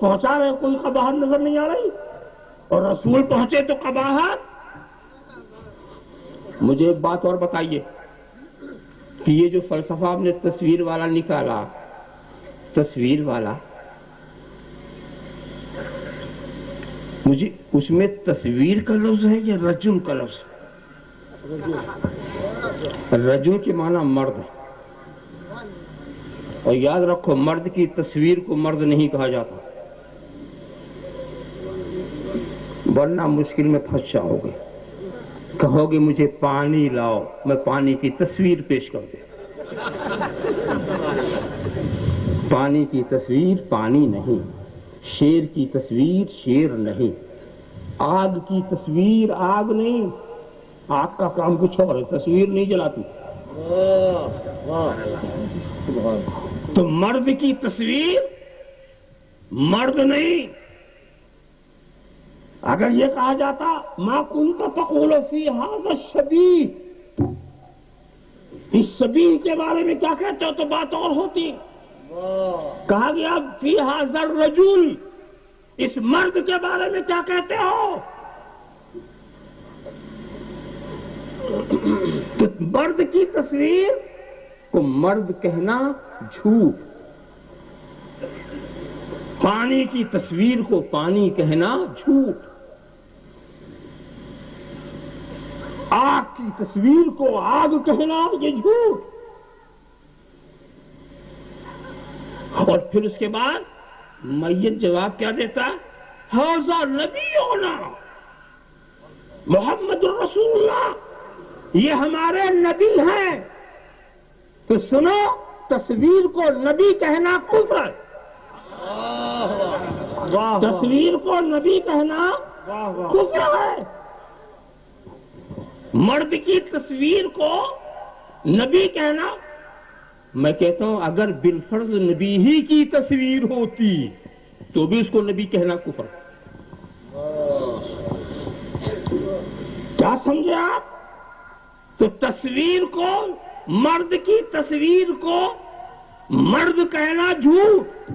پہنچا رہے، کوئی قباحت نظر نہیں آ رہی، اور رسول پہنچے تو قباحت، مجھے ایک بات اور بتائیے کہ یہ جو فلسفہ آپ نے تصویر والا نکالا، تصویر والا، مجھے اس میں تصویر کا لفظ ہے یا رجل کا لفظ؟ رجل کے معنی مرد ہے، اور یاد رکھو مرد کی تصویر کو مرد نہیں کہا جاتا، ورنہ مشکل میں پھنس جاؤ گے. کہو گے مجھے پانی لاؤ، میں پانی کی تصویر پیش کر دوں. پانی کی تصویر پانی نہیں، شیر کی تصویر شیر نہیں، آگ کی تصویر آگ نہیں، آگ کا کام کچھ اور ہے، تصویر نہیں جلاتی. تو مرد کی تصویر مرد نہیں. اگر یہ کہا جاتا ما کنت تقول فی ھذا الشبیہ، اس شبیہ کے بارے میں کیا کہتے ہو، تو بات اور ہوتی. کہا گیا فی ھذا الرجل، اس مرد کے بارے میں کیا کہتے ہو، تو مرد کی تصویر کو مرد کہنا جھوٹ، پانی کی تصویر کو پانی کہنا جھوٹ، آگ کی تصویر کو آگ کہنا یہ جھوٹ. اور پھر اس کے بعد میت جواب کیا دیتا ہے، ھذا نبینا محمد الرسول اللہ، یہ ہمارے نبی ہیں. تو سنو، تصویر کو نبی کہنا کفر ہے، تصویر کو نبی کہنا کفر ہے. مرد کی تصویر کو نبی کہنا، میں کہتا ہوں اگر بالفرض نبی ہی کی تصویر ہوتی تو بھی اس کو نبی کہنا کفر. کیا سمجھے آپ؟ تو تصویر کو، مرد کی تصویر کو مرد کہنا جھوٹ،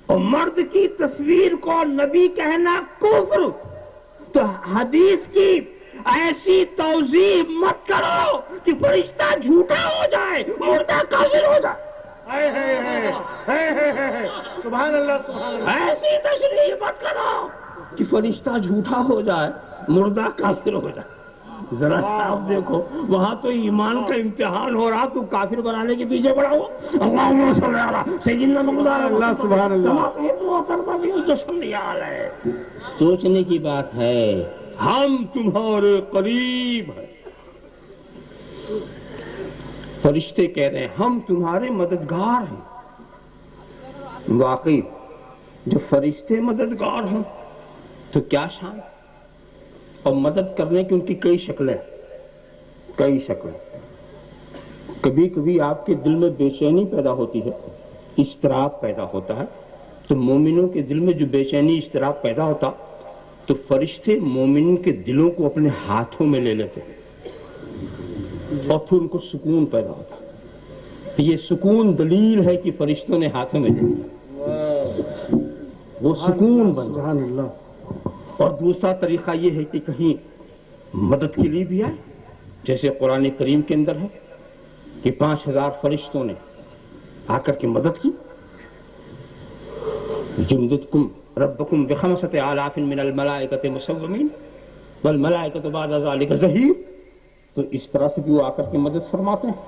اور مرد کی تصویر کو نبی کہنا کفر. تو حدیث کی ایسی توضیح مت کرو کہ فرشتہ جھوٹا ہو جائے، مردہ کافر ہو جائے. سبحان اللہ سبحان اللہ. ایسی تشریح مت کرو کہ فرشتہ جھوٹا ہو جائے، مردہ کافر ہو جائے. ذرا صاحب دیکھو، وہاں تو ایمان کا امتحان ہو رہا، تو کافر بنانے کے پیچھے پڑا ہوا. اللہم صلی علی سیدنا محمد. اللہ سبحان اللہ. ہے سوچنے کی بات ہے، ہم تمہارے قریب ہیں. فرشتے کہہ رہے ہیں ہم تمہارے مددگار ہیں. واقعی جو فرشتے مددگار ہیں تو کیا شان. اور مدد کرنے کی ان کی کئی شکلیں، کئی شکلیں. کبھی کبھی آپ کے دل میں بے چینی پیدا ہوتی ہے، اضطراب پیدا ہوتا ہے. تو مومنوں کے دل میں جو بے چینی اضطراب پیدا ہوتا تو فرشتے مومنوں کے دلوں کو اپنے ہاتھوں میں لے لیتے اور پھر ان کو سکون پیدا ہوتا. یہ سکون دلیل ہے کہ فرشتوں نے ہاتھوں میں لے لیا، وہ سکون بن جائے. اور دوسرا طریقہ یہ ہے کہ کہیں مدد کے لیے بھی آئے، جیسے قرآن کریم کے اندر ہے کہ 5000 فرشتوں نے آ کر کے مدد کی. جندتکم ربکم بخمسۃ آلاف من الملائکۃ مسومین والملائکۃ بعد ذلک ظہیر. تو اس طرح سے بھی وہ آ کر کے مدد فرماتے ہیں.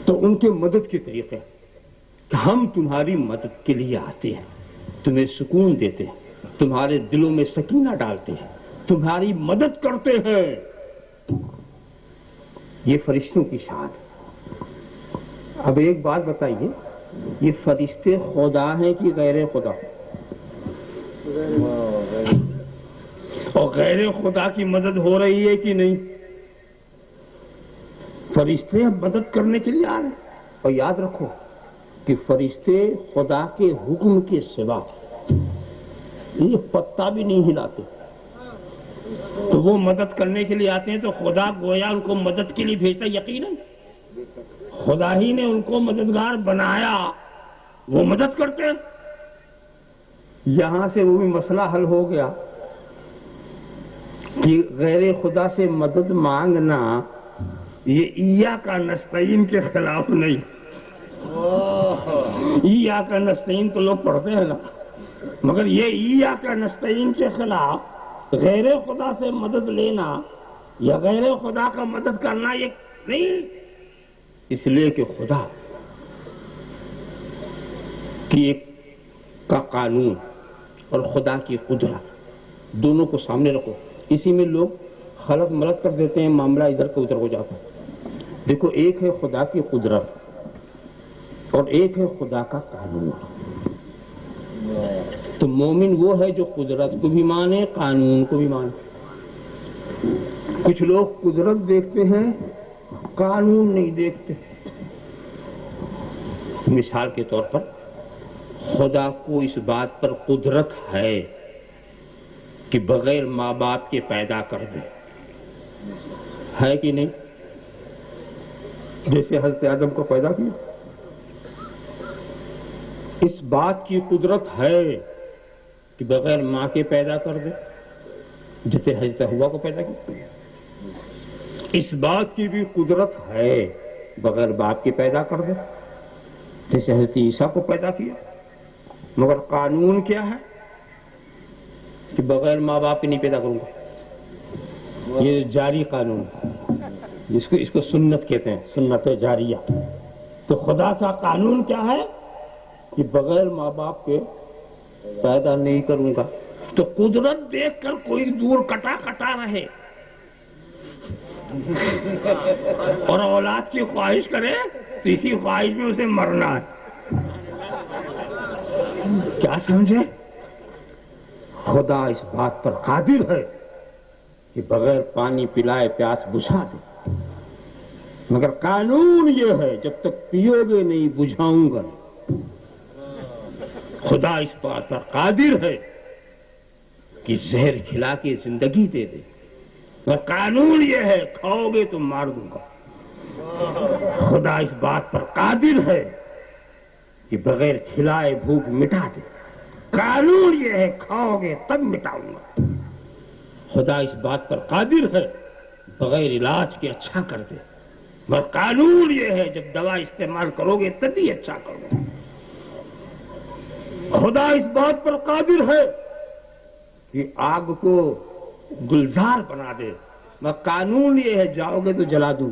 تو ان کے مدد کے طریقے کہ ہم تمہاری مدد کے لیے آتے ہیں، تمہیں سکون دیتے ہیں، تمہارے دلوں میں سکینہ ڈالتے ہیں، تمہاری مدد کرتے ہیں. یہ فرشتوں کی شان ہے. اب ایک بات بتائیے، یہ فرشتے خدا ہیں کہ غیر خدا؟ اور غیر خدا کی مدد ہو رہی ہے کہ نہیں؟ فرشتے اب مدد کرنے کے لیے آ رہے ہیں. اور یاد رکھو کہ فرشتے خدا کے حکم کے سوا یہ پتا بھی نہیں ہلاتے. تو وہ مدد کرنے کے لیے آتے ہیں تو خدا گویا ان کو مدد کے لیے بھیجتا. یقیناً خدا ہی نے ان کو مددگار بنایا، وہ مدد کرتے ہیں. یہاں سے وہ بھی مسئلہ حل ہو گیا. کہ غیر خدا سے مدد مانگنا یہ ایاک نستعین کے خلاف نہیں. ایاک نستعین تو لوگ پڑھتے ہیں نا، مگر یہ ایاک نستعین کے خلاف غیر خدا سے مدد لینا یا غیر خدا کا مدد کرنا یہ نہیں. اس لیے کہ خدا کی ایک کا قانون اور خدا کی قدرت دونوں کو سامنے رکھو. اسی میں لوگ خلط ملط کر دیتے ہیں، معاملہ ادھر کا ادھر ہو جاتا ہے. دیکھو، ایک ہے خدا کی قدرت اور ایک ہے خدا کا قانون. تو مومن وہ ہے جو قدرت کو بھی مانے، قانون کو بھی مانے. کچھ لوگ قدرت دیکھتے ہیں، قانون نہیں دیکھتے. مثال کے طور پر خدا کو اس بات پر قدرت ہے کہ بغیر ماں باپ کے پیدا کر دے، ہے کہ نہیں؟ جیسے حضرت آدم کو پیدا کیا، اس بات کی قدرت ہے کہ بغیر ماں کے پیدا کر دے، جیسے حضرت حوا کو پیدا کیا. اس بات کی بھی قدرت ہے بغیر باپ کے پیدا کر دے، جیسے حضرت عیسیٰ کو پیدا کیا. مگر قانون کیا ہے کہ بغیر ماں باپ کے نہیں پیدا کروں گا. یہ جاری قانون، اس کو سنت کہتے ہیں، سنت جاریہ. تو خدا کا قانون کیا ہے کہ بغیر ماں باپ کے پیدا نہیں کروں گا. تو قدرت دیکھ کر کوئی دور کٹا کٹا رہے اور اولاد کی خواہش کرے تو اسی خواہش میں اسے مرنا ہے. کیا سمجھے؟ خدا اس بات پر قادر ہے کہ بغیر پانی پلائے پیاس بجھا دے، مگر قانون یہ ہے جب تک پیو گے نہیں بجھاؤں گا. خدا اس بات پر قادر ہے کہ زہر کھلا کے زندگی دے دے، مگر قانون یہ ہے کھاؤ گے تو مار دوں گا. خدا اس بات پر قادر ہے کہ بغیر کھلائے بھوک مٹا دے، قانون یہ ہے کھاؤ گے تب مٹاؤں گا. خدا اس بات پر قادر ہے بغیر علاج کے اچھا کر دے، مگر قانون یہ ہے جب دوا استعمال کرو گے تبھی اچھا کرو گے. خدا اس بات پر قادر ہے کہ آگ کو گلزار بنا دے، مگر قانون یہ ہے جاؤ گے تو جلا دوں.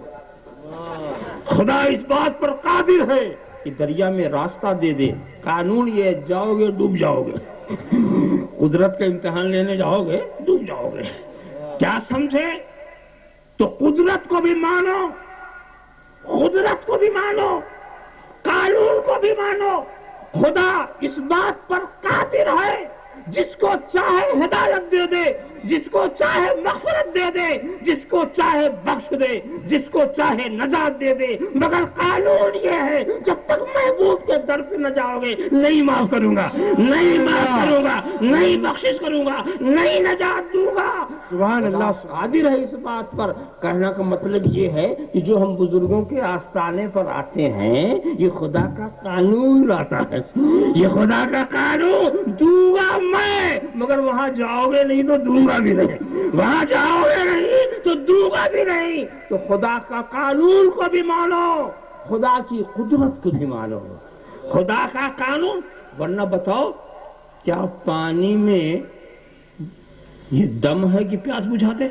خدا اس بات پر قادر ہے کہ دریا میں راستہ دے دے، قانون یہ ہے جاؤ گے ڈوب جاؤ گے. قدرت کا امتحان لینے جاؤ گے ڈوب جاؤ گے. کیا سمجھے؟ تو قدرت کو بھی مانو، قدرت کو بھی مانو، قانون کو بھی مانو. خدا اس بات پر قادر ہے جس کو چاہے ہدایت دے دے، جس کو چاہے مغفرت دے دے، جس کو چاہے بخش دے، جس کو چاہے نجات دے دے. مگر قانون یہ ہے جب تک محبوب کے در پہ نہ جاؤ گے نہیں معاف کروں گا، نہیں معاف کروں گا، نہیں بخشش کروں گا، نہیں نجات دوں گا. سبحان اللہ. قادر ہے اس بات پر. کہنے کا مطلب یہ ہے کہ جو ہم بزرگوں کے آستانے پر آتے ہیں یہ خدا کا قانون لاتا ہے. یہ خدا کا قانون دوں گا میں، مگر وہاں جاؤ گے نہیں تو دوں گا بھی نہیں، وہاں جاؤ گے نہیں تو دوں گا بھی نہیں. تو خدا کا قانون کو بھی مانو، خدا کی قدرت کو بھی مانو. خدا کا قانون. ورنہ بتاؤ کیا پانی میں یہ دم ہے کہ پیاس بجھا دے؟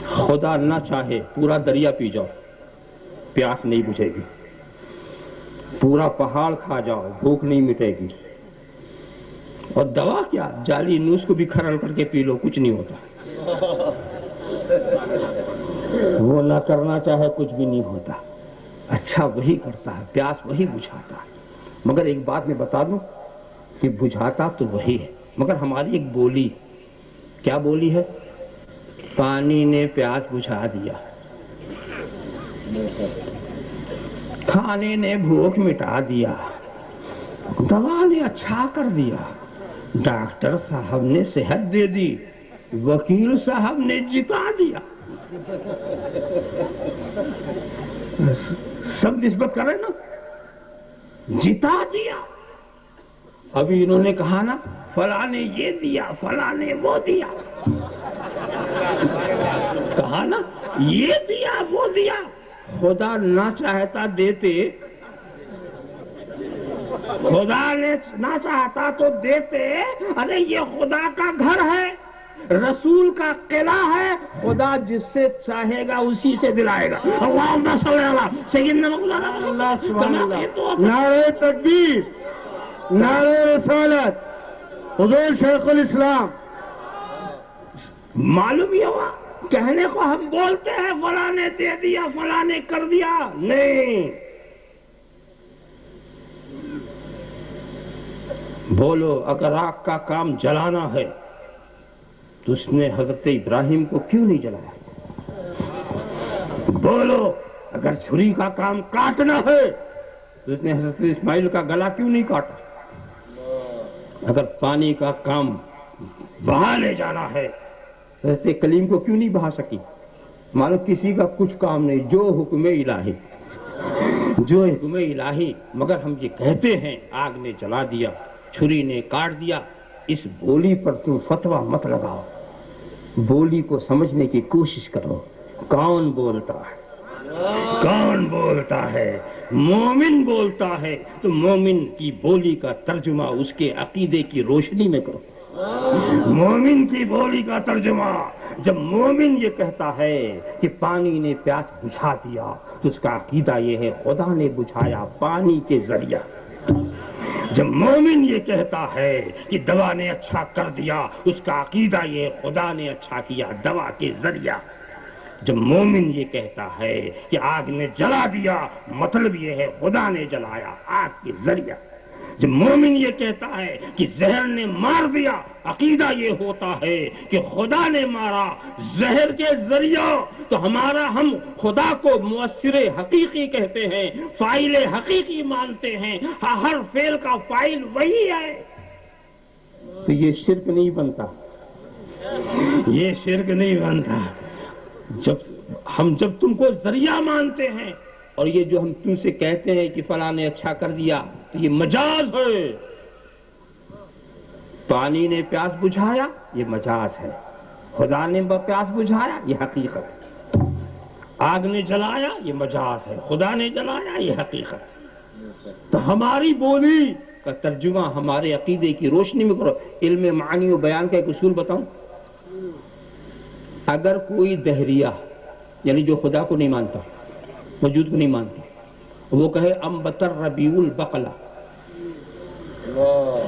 خدا نہ چاہے پورا دریا پی جاؤ پیاس نہیں بجھے گی، پورا پہاڑ کھا جاؤ بھوک نہیں مٹے گی. اور دوا کیا، جعلی نوش کو بھی کھرل کر کے پی لو کچھ نہیں ہوتا. وہ نہ کرنا چاہے کچھ بھی نہیں ہوتا. اچھا وہی کرتا ہے، پیاس وہی بجھاتا ہے. مگر ایک بات میں بتا دوں کہ بجھاتا تو وہی ہے، مگر ہماری ایک بولی، کیا بولی ہے؟ پانی نے پیاس بجھا دیا، کھانے نے بھوک مٹا دیا، دوا نے اچھا کر دیا، ڈاکٹر صاحب نے صحت دے دی، وکیل صاحب نے جتا دیا. سب نسبت کر رہے نا، جتا دیا. ابھی انہوں نے کہا نا فلاں نے یہ دیا، فلاں نے وہ دیا. کہا نا یہ دیا وہ دیا. خدا نہ چاہتا دیتے، خدا نے نہ چاہتا تو دیتے. ارے یہ خدا کا گھر ہے، رسول کا قلعہ ہے، خدا جس سے چاہے گا اسی سے دلائے گا. اللہم صلی علی سیدنا محمد. اللہ سبحان اللہ. نعرہ تکبیر، نعرہ رسالت، حضور شیخ الاسلام. معلوم یہ ہوا کہنے کو ہم بولتے ہیں فلاں نے دے دیا، فلاں نے کر دیا. نہیں، بولو اگر آگ کا کام جلانا ہے تو اس نے حضرت ابراہیم کو کیوں نہیں جلایا؟ بولو اگر چھری کا کام کاٹنا ہے تو اس نے حضرت اسماعیل کا گلا کیوں نہیں کاٹا؟ اگر پانی کا کام بہا لے جانا ہے حضرت کلیم کو کیوں نہیں بہا سکی؟ مانو کسی کا کچھ کام نہیں، جو حکم الہی، جو حکم الہی. مگر ہم یہ کہتے ہیں آگ نے جلا دیا، چھری نے کاٹ دیا. اس بولی پر تم فتویٰ مت لگاؤ، بولی کو سمجھنے کی کوشش کرو. کون بولتا ہے؟ کون بولتا ہے؟ مومن بولتا ہے تو مومن کی بولی کا ترجمہ اس کے عقیدے کی روشنی میں کرو. مومن کی بولی کا ترجمہ، جب مومن یہ کہتا ہے کہ پانی نے پیاس بجھا دیا تو اس کا عقیدہ یہ ہے خدا نے بجھایا پانی کے ذریعہ. جب مومن یہ کہتا ہے کہ دوا نے اچھا کر دیا اس کا عقیدہ یہ خدا نے اچھا کیا دوا کے ذریعہ. جب مومن یہ کہتا ہے کہ آگ نے جلا دیا مطلب یہ ہے خدا نے جلایا آگ کے ذریعہ. جب مومن یہ کہتا ہے کہ زہر نے مار دیا عقیدہ یہ ہوتا ہے کہ خدا نے مارا زہر کے ذریعہ. تو ہم خدا کو مؤثر حقیقی کہتے ہیں، فاعل حقیقی مانتے ہیں، ہر فعل کا فاعل وہی ہے. تو یہ شرک نہیں بنتا، یہ شرک نہیں بنتا. جب تم کو ذریعہ مانتے ہیں اور یہ جو ہم تم سے کہتے ہیں کہ فلاں نے اچھا کر دیا تو یہ مجاز ہے. پانی نے پیاس بجھایا یہ مجاز ہے، خدا نے پیاس بجھایا یہ حقیقت ہے. آگ نے جلایا یہ مجاز ہے، خدا نے جلایا یہ حقیقت. تو ہماری بولی کا ترجمہ ہمارے عقیدے کی روشنی میں کرو. علم معانی و بیان کا ایک اصول بتاؤں. اگر کوئی دہریہ یعنی جو خدا کو نہیں مانتا، وجود کو نہیں مانتا، وہ کہے انبت الربیع البقلہ،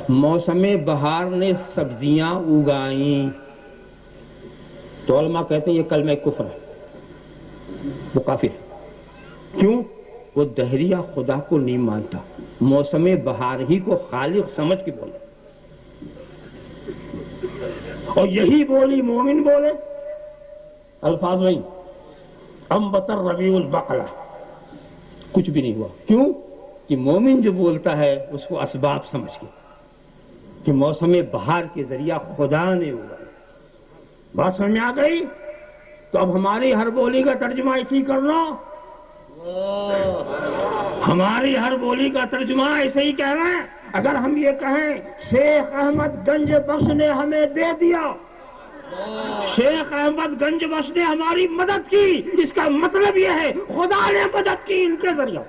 موسم بہار نے سبزیاں اگائیں، تو علماء کہتے ہیں یہ کلمہ کفر ہے، وہ کافر ہے. کیوں؟ وہ دہریہ خدا کو نہیں مانتا، موسم بہار ہی کو خالق سمجھ کے بولے. اور یہی بولی مومن بولے، الفاظ نہیں انبت الربیع البقلہ، کچھ بھی نہیں ہوا. کیوں؟ کہ مومن جو بولتا ہے اس کو اسباب سمجھ کے کہ موسم بہار کے ذریعہ خدا نے اگایا. بات سمجھ میں آ گئی؟ تو اب ہماری ہر بولی کا ترجمہ ایسے ہی کرنا، ہماری ہر بولی کا ترجمہ ایسے ہی کہنا ہے. اگر ہم یہ کہیں شیخ احمد گنج بخش نے ہمیں دے دیا، شیخ احمد گنج بخش نے ہماری مدد کی، اس کا مطلب یہ ہے خدا نے مدد کی ان کے ذریعہ.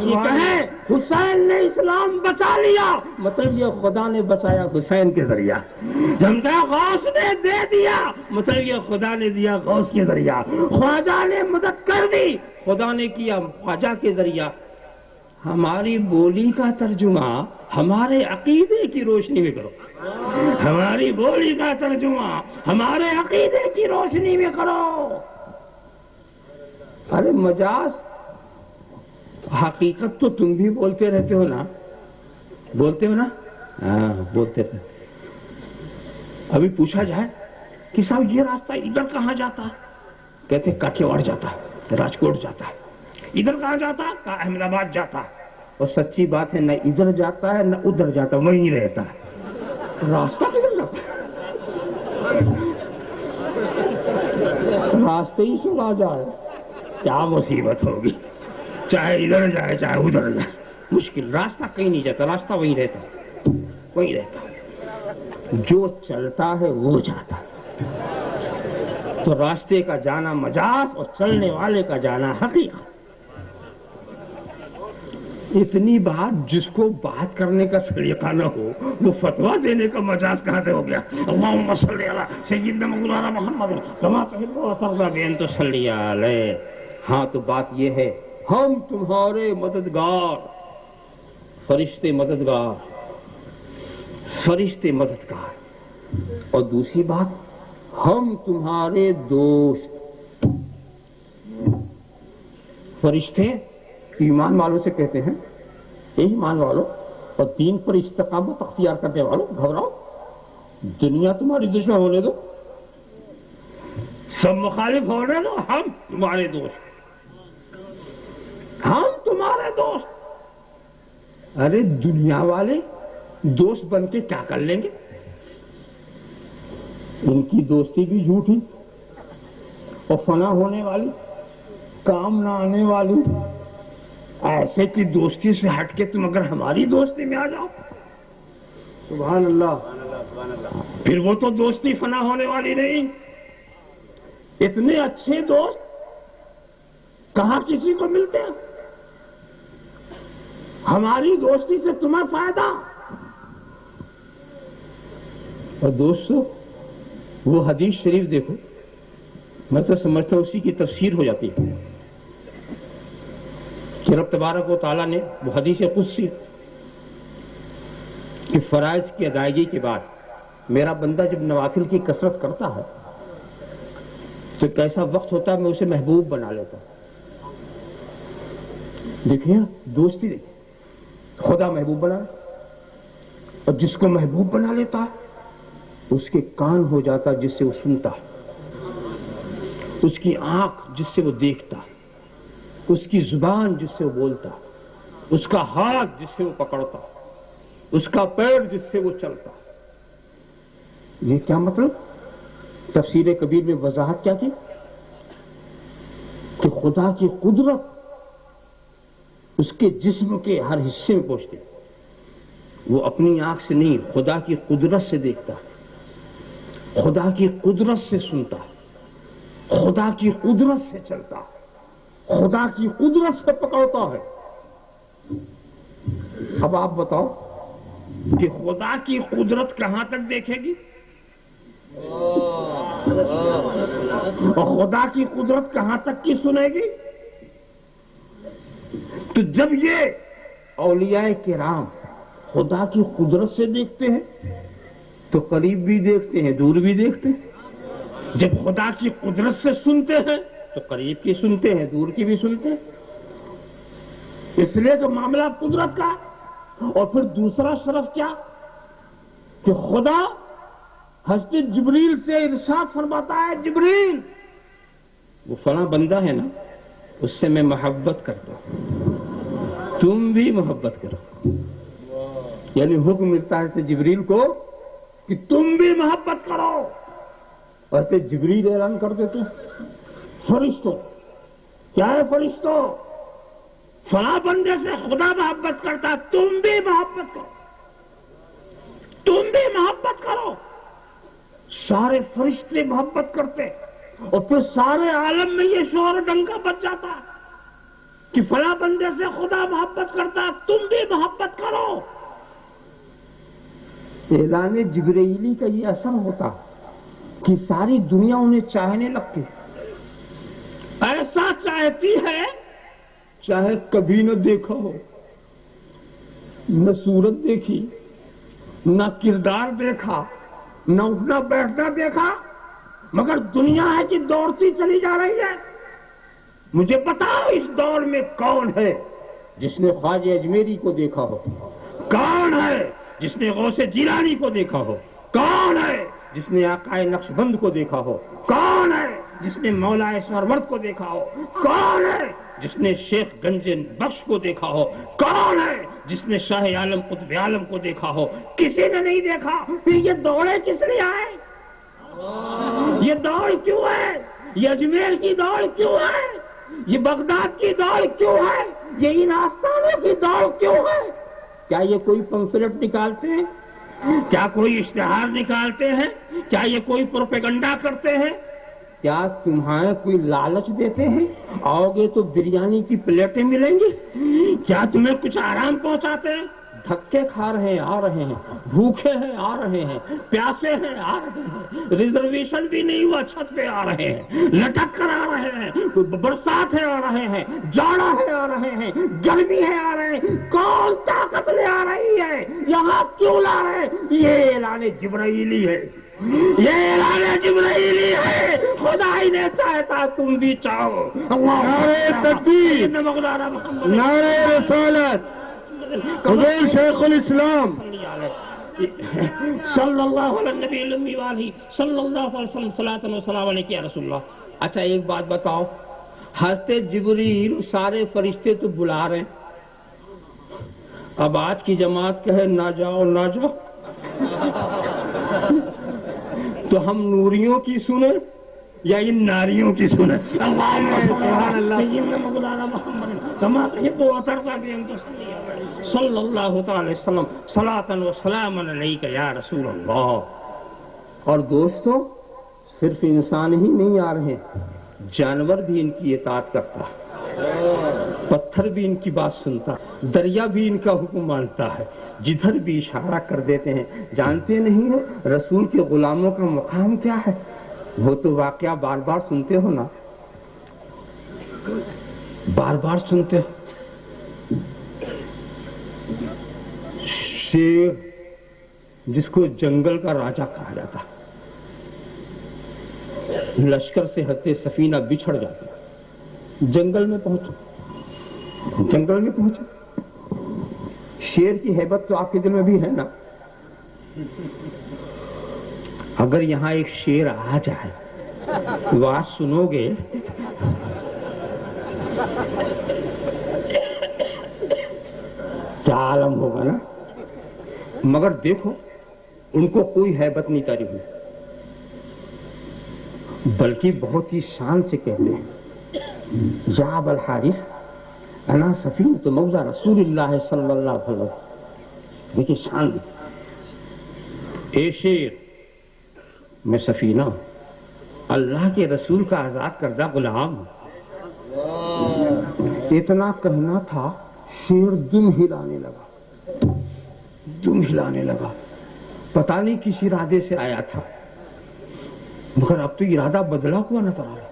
یہ کہیں حسین نے اسلام بچا لیا، مطلب یہ خدا نے بچایا حسین کے ذریعہ. جمتا غوث نے دے دیا، مطلب یہ خدا نے دیا غوث کے ذریعہ. خواجہ نے مدد کر دی، خدا نے کیا خواجہ کے ذریعہ. ہماری بولی کا ترجمہ ہمارے عقیدے کی روشنی میں کرو، ہماری بولی کا ترجمہ ہمارے عقیدے کی روشنی میں کرو. ارے مجاز حقیقت تو تم بھی بولتے رہتے ہو نا، بولتے ہو نا؟ ہاں بولتے رہتے. ابھی پوچھا جائے کہ صاحب یہ راستہ ادھر کہاں جاتا ہے؟ کہتے کاٹھیاواڑ جاتا ہے، راجکوٹ جاتا ہے. ادھر کہاں جاتا ہے؟ کہا احمد آباد جاتا ہے. اور سچی بات ہے نہ ادھر جاتا ہے نہ ادھر جاتا ہے، وہیں رہتا ہے. راستہ کدھر جاتا ہے؟ راستے ہی چلا جائے کیا مصیبت ہوگی. چاہے ادھر جائے چاہے ادھر جائے، مشکل. راستہ کہیں نہیں جاتا، راستہ وہیں رہتا ہے. وہیں رہتا ہے، جو چلتا ہے وہ جاتا ہے۔ تو راستے کا جانا مجاز اور چلنے والے کا جانا حقیقت۔ اتنی بات جس کو بات کرنے کا سلیقہ نہ ہو وہ فتویٰ دینے کا مجاز کہاں سے ہو گیا؟ اللہم صلی علی سیدنا مولانا محمد کما تحب و ترضی بان تصلی علیہ۔ ہاں تو بات یہ ہے ہم تمہارے مددگار، فرشتے مددگار، فرشتے مددگار، اور دوسری بات ہم تمہارے دوست۔ فرشتے ایمان والوں سے کہتے ہیں اے ایمان والوں اور دین پر استقامت اختیار کرنے والوں، گھبراؤ، دنیا تمہاری دشمن ہونے دو، سب مخالف ہونے دو، ہم تمہارے دوست، ہم تمہارے دوست۔ ارے دنیا والے دوست بن کے کیا کر لیں گے؟ ان کی دوستی بھی جھوٹی اور فنا ہونے والی، کام نہ آنے والی۔ ایسے کی دوستی سے ہٹ کے تم اگر ہماری دوستی میں آ جاؤ، سبحان اللہ، پھر وہ تو دوستی فنا ہونے والی نہیں۔ اتنے اچھے دوست کہاں کسی کو ملتے ہیں؟ ہماری دوستی سے تمہیں فائدہ۔ اور دوستو وہ حدیث شریف دیکھو، میں تو سمجھتا ہوں اسی کی تفسیر ہو جاتی ہے کہ رب تبارک و تعالیٰ نے وہ حدیث قدسی کہ فرائض کی ادائیگی کے بعد میرا بندہ جب نوافل کی کثرت کرتا ہے تو کیسا وقت ہوتا ہے میں اسے محبوب بنا لیتا ہوں۔ دیکھیے دوستی، دیکھیے خدا محبوب بنا، اور جس کو محبوب بنا لیتا ہے اس کے کان ہو جاتا جس سے وہ سنتا ہے، اس کی آنکھ جس سے وہ دیکھتا ہے، اس کی زبان جس سے وہ بولتا، اس کا ہاتھ جس سے وہ پکڑتا، اس کا پیر جس سے وہ چلتا۔ یہ کیا مطلب؟ تفسیر کبیر میں وضاحت کیا کی کہ خدا کی قدرت اس کے جسم کے ہر حصے میں پہنچتی، وہ اپنی آنکھ سے نہیں خدا کی قدرت سے دیکھتا، خدا کی قدرت سے سنتا، خدا کی قدرت سے چلتا، خدا کی قدرت سے پکڑتا ہے۔ اب آپ بتاؤ کہ خدا کی قدرت کہاں تک دیکھے گی اور خدا کی قدرت کہاں تک کی سنے گی؟ تو جب یہ اولیاء کرام خدا کی قدرت سے دیکھتے ہیں تو قریب بھی دیکھتے ہیں، دور بھی دیکھتے ہیں۔ جب خدا کی قدرت سے سنتے ہیں تو قریب کی سنتے ہیں، دور کی بھی سنتے ہیں۔ اس لیے تو معاملہ قدرت کا۔ اور پھر دوسرا شرف کیا کہ خدا حضرت جبریل سے ارشاد فرماتا ہے، جبریل وہ فلاں بندہ ہے نا اس سے میں محبت کرتا ہوں، تم بھی محبت کرو۔ یعنی حکم ملتا ہے جبریل کو کہ تم بھی محبت کرو، اور پھر جبریل اعلان کر دیتے فرشتوں، کیا ہے فرشتوں، فلاں بندے سے خدا محبت کرتا، تم بھی محبت کرو، تم بھی محبت کرو۔ سارے فرشتے محبت کرتے، اور پھر سارے عالم میں یہ شور ڈنکا بچ جاتا کہ فلاں بندے سے خدا محبت کرتا، تم بھی محبت کرو۔ اعلان جبریلی کا یہ اثر ہوتا کہ ساری دنیا انہیں چاہنے لگتی، ایسا چاہتی ہے چاہے کبھی نہ دیکھا ہو، نہ صورت دیکھی، نہ کردار دیکھا، نہ اٹھنا بیٹھنا دیکھا، مگر دنیا ہے کہ دوڑتی چلی جا رہی ہے۔ مجھے بتاؤ اس دور میں کون ہے جس نے خواجہ اجمیری کو دیکھا ہو؟ کون ہے جس نے غوث جیلانی کو دیکھا ہو؟ کون ہے جس نے آقا نقشبند کو دیکھا ہو؟ کون ہے جس نے مولا سرورد کو دیکھا ہو؟ کون ہے جس نے شیخ گنج بخش کو دیکھا ہو؟ کون ہے جس نے شاہ عالم قطب عالم کو دیکھا ہو؟ کسی نے نہیں دیکھا، پھر یہ دوڑے کس لیے آئے؟ یہ دوڑ کیوں ہے؟ یہ اجمیر کی دوڑ کیوں ہے؟ یہ بغداد کی دوڑ کیوں ہے؟ یہ ان آستانوں کی دوڑ کیوں ہے؟ کیا یہ کوئی پمفلٹ نکالتے ہیں کیا کوئی اشتہار نکالتے ہیں؟ کیا یہ کوئی پروپیگنڈا کرتے ہیں؟ کیا تمہارے کوئی لالچ دیتے ہیں آؤ گے تو بریانی کی پلیٹیں ملیں گی؟ کیا تمہیں کچھ آرام پہنچاتے ہیں؟ دھکے کھا رہے ہیں آ رہے ہیں، بھوکے ہیں آ رہے ہیں، پیاسے ہیں آ رہے ہیں، ریزرویشن بھی نہیں ہوا چھت پہ آ رہے ہیں، لٹک کر آ رہے ہیں، برسات ہے آ رہے ہیں، جاڑا ہے آ رہے ہیں، گرمی ہے آ رہے ہیں، کون طاقت لے آ رہی ہے؟ یہاں کیوں لا رہے ہیں؟ یہ اعلان جبرائیلی ہے، یہ اعلان جبرائیلی ہے۔ خدا ہی نے چاہتا تم بھی چاہو۔ نعرہ تکبیر، نعرہ رسالت، حضور شیخ الاسلام صلی اللہ علیہ نبی الامی والی صلی اللہ علیہ وسلم صلاۃ و سلام علیک یا رسول اللہ۔ اچھا ایک بات بتاؤ، حضرت جبریل سارے فرشتے تو بلا رہے ہیں، اب آج کی جماعت کہے نہ جاؤ نہ جاؤ تو ہم نوریوں کی سنیں یا ان ناریوں کی سنیں؟ صلی اللہ تعالی وسلم صلاۃ و سلام علیک یا رسول اللہ۔ اور دوستو صرف انسان ہی نہیں آ رہے، جانور بھی ان کی اطاعت کرتا ہے، پتھر بھی ان کی بات سنتا ہے، دریا بھی ان کا حکم مانتا ہے، جدھر بھی اشارہ کر دیتے ہیں۔ جانتے نہیں ہو رسول کے غلاموں کا مقام کیا ہے؟ وہ تو واقعہ بار بار سنتے ہو نا، بار بار سنتے ہو۔ شیر جس کو جنگل کا راجا کہا جاتا، لشکر سے حضرت سفینہ بچھڑ جاتا، جنگل میں پہنچے، شیر کی ہیبت تو آپ کے دل میں بھی ہے نا؟ اگر یہاں ایک شیر آ جائے تو آج سنو گے کیا عالم ہوگا نا۔ مگر دیکھو ان کو کوئی ہیبت نہیں تاری ہوئی، بلکہ بہت ہی شان سے کہتے ہیں یا ابا الحارث انا سفینۃ مولا رسول اللہ صلی اللہ علیہ وسلم۔ دیکھیے شان، اے شیر میں سفینہ ہوں، اللہ کے رسول کا آزاد کردہ غلام ہوں۔ اتنا کہنا تھا شیر دم ہلانے لگا، پتہ نہیں کس ارادے سے آیا تھا، مگر اب تو ارادہ بدلا ہوا نظر آ رہا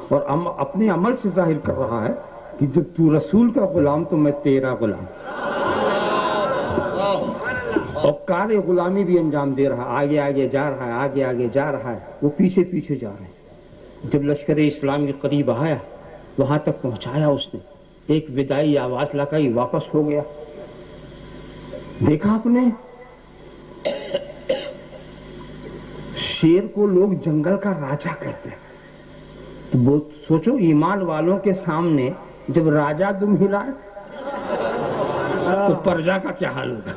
اور اپنے عمل سے ظاہر کر رہا ہے کہ جب تو رسول کا غلام تو میں تیرا غلام، اور کار غلامی بھی انجام دے رہا، آگے آگے جا رہا ہے، آگے آگے جا رہا ہے، وہ پیچھے پیچھے جا رہے ہیں۔ جب لشکر اسلام کے قریب آیا، وہاں تک پہنچایا اس نے، ایک ودائی آواز لگائی، واپس ہو گیا۔ دیکھا آپ نے شیر کو لوگ جنگل کا راجا کہتے ہیں، تو سوچو ایمان والوں کے سامنے جب راجا دم ہلائے تو پرجا کا کیا حال ہوگا؟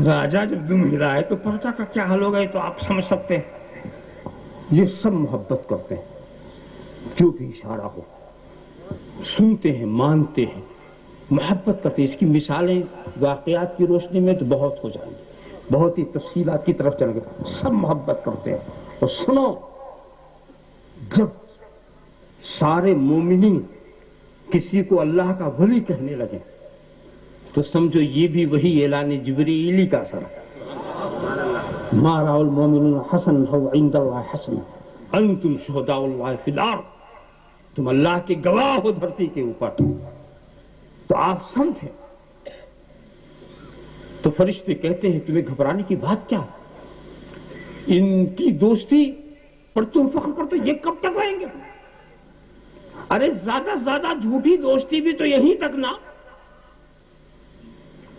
راجا جب دم ہلائے تو پرجا کا کیا حال ہوگا؟ یہ تو آپ سمجھ سکتے ہیں۔ یہ سب محبت کرتے ہیں، جو بھی اشارہ ہو سنتے ہیں، مانتے ہیں، محبت کرتے ہیں۔ اس کی مثالیں واقعات کی روشنی میں تو بہت ہو جائیں گی، بہت ہی تفصیلات کی طرف چل گئے، سب محبت کرتے ہیں۔ اور سنو، جب سارے مومنین کسی کو اللہ کا ولی کہنے لگے تو سمجھو یہ بھی وہی اعلان جبریلی کا اثر ہے۔ ما رأى المؤمنون حسنہ عند اللہ حسن انتم شہداء اللہ فی الارض، تم اللہ کے گواہ ہو دھرتی کے اوپر۔ تو آپ سمجھیں، تو فرشتے کہتے ہیں تمہیں گھبرانے کی بات کیا؟ ان کی دوستی پر تم فخر کرتے، یہ کب تک رہیں گے؟ ارے زیادہ سے زیادہ جھوٹی دوستی بھی تو یہیں تک نا،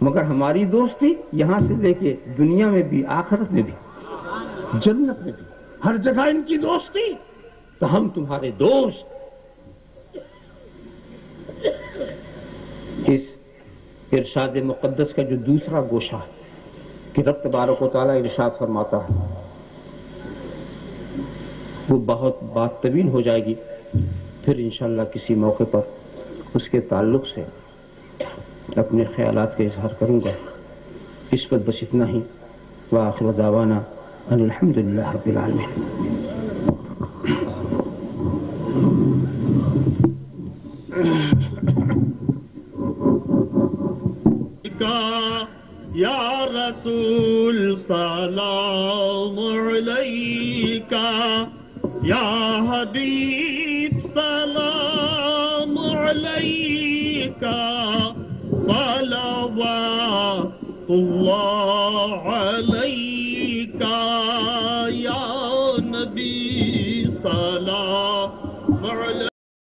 مگر ہماری دوستی یہاں سے لے کے دنیا میں بھی، آخرت میں بھی، جنت میں بھی، ہر جگہ ان کی دوستی۔ تو ہم تمہارے دوست۔ اس ارشاد مقدس کا جو دوسرا گوشہ ہے کہ رب تبارک و تعالیٰ ارشاد فرماتا ہے، وہ بہت بات طویل ہو جائے گی، پھر انشاءاللہ کسی موقع پر اس کے تعلق سے اپنے خیالات کا اظہار کروں گا۔ اس پر بس اتنا ہی. وآخر دعوانا ان الحمدللہ رب العالمین. یا رسول سلام علیکہ، یا حبیب سلام علیکہ، صلوات اللہ علیکہ، یا نبی سلام علیکہ.